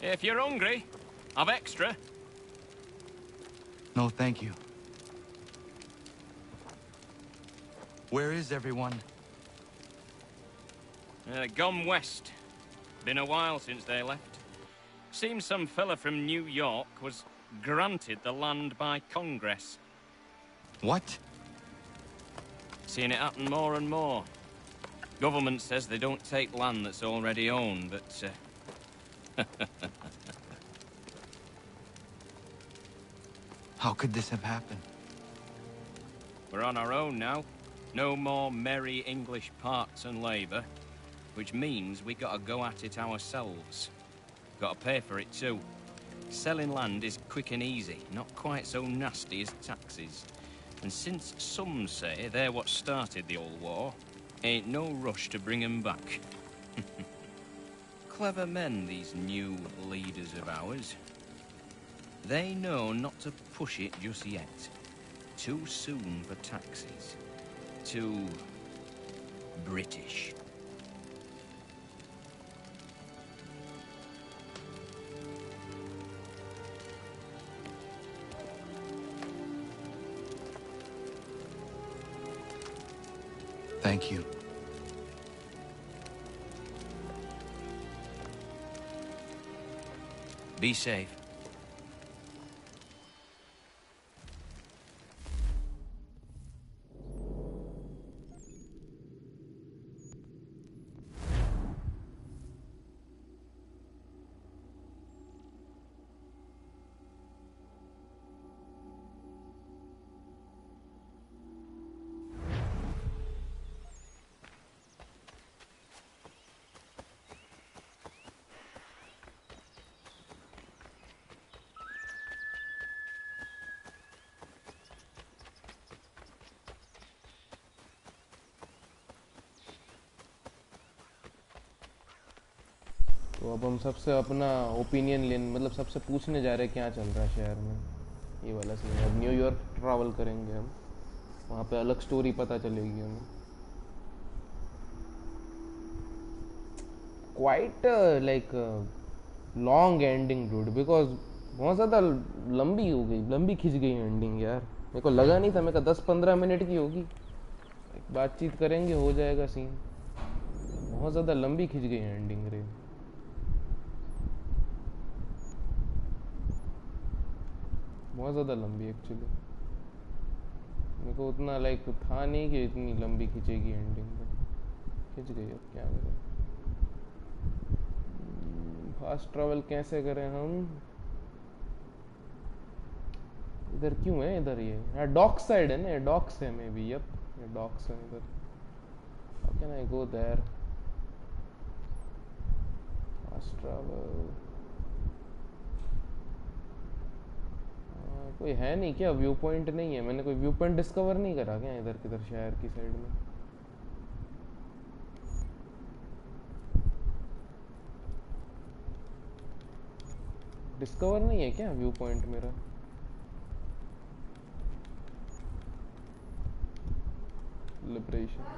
If you're hungry, I've extra. No, thank you. Where is everyone? Gone west. Been a while since they left. Seems some fella from New York was granted the land by Congress. What? Seeing it happen more and more. Government says they don't take land that's already owned, but How could this have happened? we're on our own now. No more merry English parts and labour, which means we gotta go at it ourselves. Gotta pay for it too. Selling land is quick and easy, not quite so nasty as taxes. And since some say they're what started the old war, ain't no rush to bring 'em back. Clever men, these new leaders of ours. They know not to push it just yet. Too soon for taxes. Too British. Thank you. Be safe. तो अब हम सबसे अपना opinion लेने मतलब सबसे पूछने जा रहे हैं क्या चल रहा है शहर में, ये वाला सीन। अब न्यूयॉर्क ट्रैवल करेंगे हम, वहाँ पे अलग स्टोरी पता चलेगी हमें। Quite like long ending dude, because बहुत ज़्यादा लंबी हो गई, लंबी खिंच गई एंडिंग यार। मेरे को लगा नहीं था, मेरे को 10-15 मिनट की होगी, बातचीत करेंगे हो जाएगा सीन। बहुत ज़्यादा लंबी खिंच गई एंडिंग रे, बहुत ज़्यादा लंबी एक्चुअली। मेरे को उतना लाइक था नहीं कि इतनी लंबी खींचेगी एंडिंग, बट खिंच गई। अब क्या करें, फास्ट ट्रैवल कैसे करें हम? इधर क्यों है? इधर ये डॉक साइड है ना, डॉक्स है मे बी। यप, ये डॉक्स है इधर। How can I go there? Fast travel कोई है नहीं क्या? व्यू पॉइंट नहीं है? मैंने कोई व्यू पॉइंट डिस्कवर नहीं करा क्या इधर किधर शहर की साइड में? डिस्कवर नहीं है क्या व्यू पॉइंट मेरा? लिबरेशन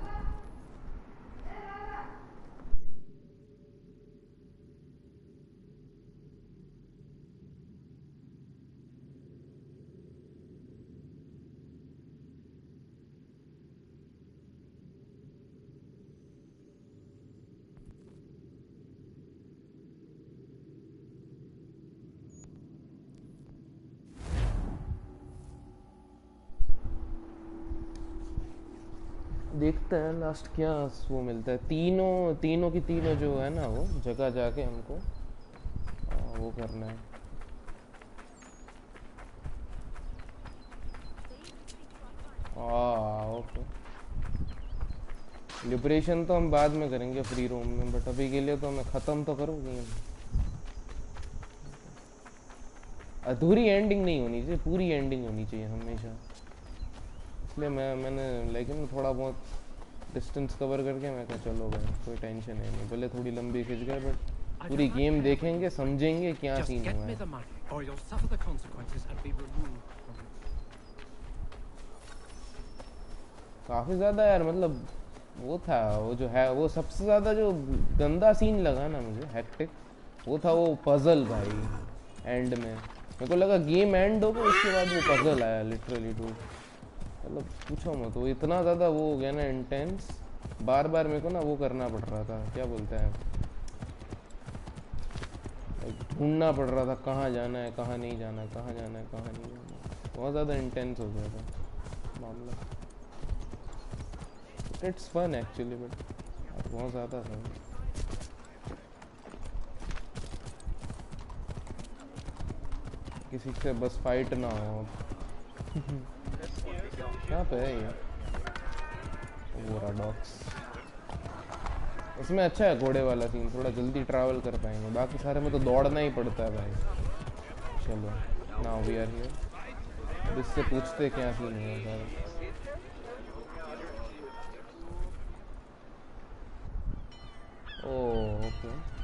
देखते हैं लास्ट क्या वो मिलता है। तीनों की तीनों जो है ना, वो जगह जाके हमको वो करना है। ओके, लिबरेशन तो हम बाद में करेंगे फ्री रूम में, बट अभी के लिए तो मैं ख़त्म तो करूँ गेम। अधूरी एंडिंग नहीं होनी चाहिए, पूरी एंडिंग होनी चाहिए हमेशा। इसलिए मैंने लेकिन थोड़ा बहुत डिस्टेंस कवर करके मैं कहा चलो भाई कोई टेंशन है नहीं, भले थोड़ी लंबी खिंच गए बट पूरी गेम देखेंगे, समझेंगे क्या सीन हुआ है। काफ़ी ज़्यादा यार, मतलब वो था, वो जो है वो सबसे ज़्यादा जो गंदा सीन लगा ना मुझे, हेक्टिक, वो था वो पजल भाई एंड में। मेरे को लगा गेम एंड हो गया, उसके बाद वो पजल आया लिटरली टू। मतलब पूछो मत, वो इतना ज़्यादा वो हो गया ना इंटेंस, बार बार मेरे को ना वो करना पड़ रहा था, क्या बोलते हैं, ढूंढना पड़ रहा था कहाँ जाना है कहाँ नहीं जाना है, कहाँ जाना है कहाँ नहीं जाना है। बहुत ज़्यादा इंटेंस हो गया था मामला। इट्स फन एक्चुअली बट बहुत ज़्यादा था। किसी से बस फाइट ना हो। कहाँ पे है ये वो डॉग्स? इसमें अच्छा है घोड़े वाला सीन, थोड़ा जल्दी ट्रैवल कर पाएंगे, बाकी सारे में तो दौड़ना ही पड़ता है भाई। चलो नाउ वी आर हियर। अब इससे पूछते क्या सीन है सारा। Oh okay.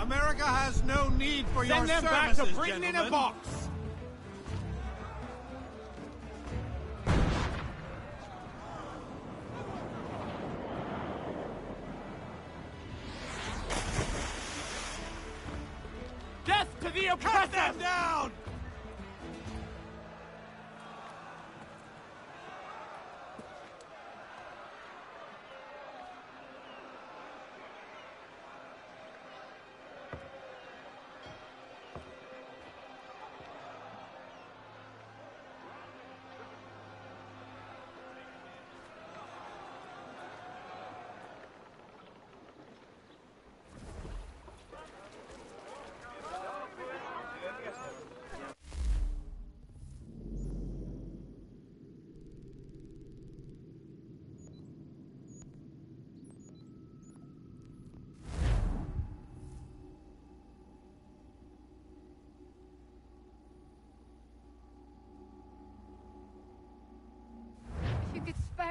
America has no need for your services, gentlemen. Send them back to Britain in a box. Death to the oppressor! Cut them down!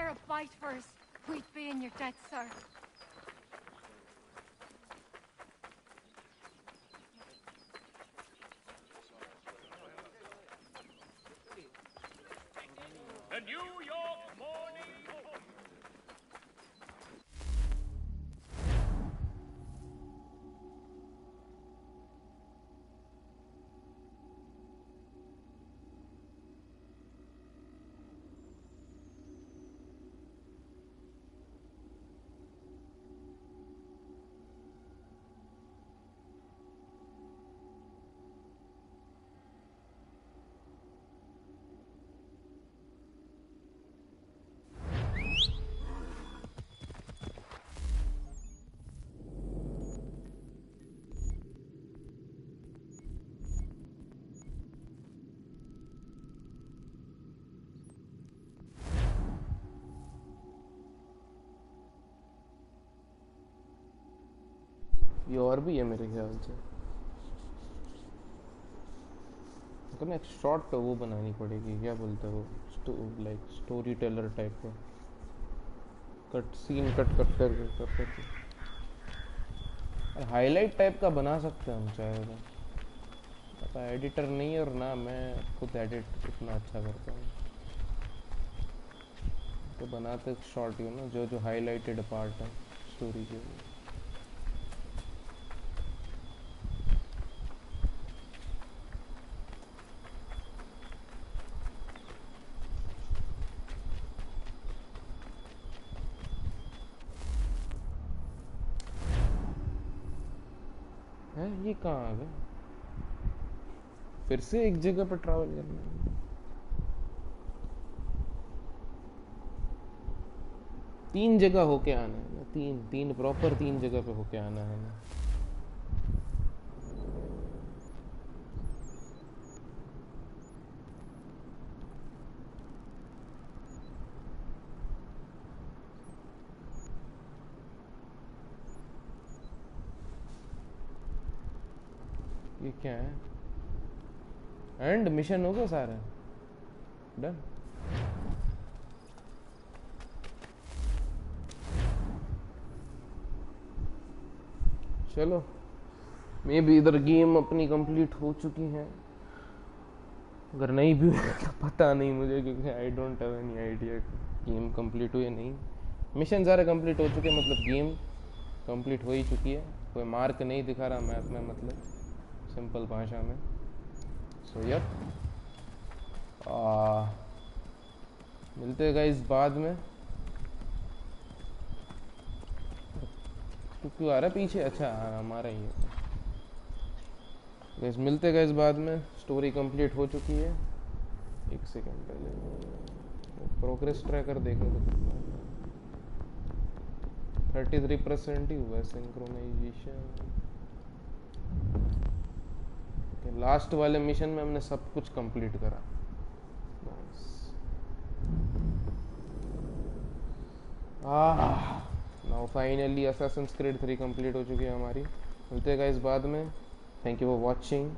A fight first. We'd be in your debt, sir. The New York Morning Post. ये और भी है मेरे ख्याल से। तो ना एक शॉर्ट वो बनानी पड़ेगी, क्या बोलते हैं वो, लाइक स्टोरी टेलर टाइप का, कट सीन कट कट कर हाईलाइट टाइप का बना सकते हैं हम चाहे तो। पता एडिटर नहीं है और ना मैं खुद एडिट इतना अच्छा करता हूँ, तो बनाते शॉर्ट यू ना जो जो हाईलाइटेड पार्ट है स्टोरी के। ये कहाँ आ गया? फिर से एक जगह पर ट्रैवल करना है। तीन जगह होके आना है ना, तीन प्रॉपर तीन जगह पे होके आना है ना। ये क्या है? एंड मिशन हो गया सारा डन। चलो मे बी इधर गेम अपनी कंप्लीट हो चुकी है। अगर नहीं भी हुआ तो पता नहीं मुझे, क्योंकि I don't have any idea game complete हुई या नहीं। मिशन सारे कंप्लीट हो चुके हैं, मतलब गेम कंप्लीट हो ही चुकी है। कोई मार्क नहीं दिखा रहा मैप में, मतलब सिंपल भाषा में। सो यप, मिलते हैं गाइस बाद में। क्यों आ रहा है पीछे? अच्छा हमारा ही है गाइस। मिलते हैं गाइस बाद में। स्टोरी कंप्लीट हो चुकी है। एक सेकंड पहले प्रोग्रेस ट्रैकर देखो तो 33% ही हुआ है सिंक्रोनाइजेशन। लास्ट वाले मिशन में हमने सब कुछ कंप्लीट करा। Now finally Assassin's creed 3 complete हो चुकी है हमारी। मिलते हैं गाइस बाद में। Thank you for watching.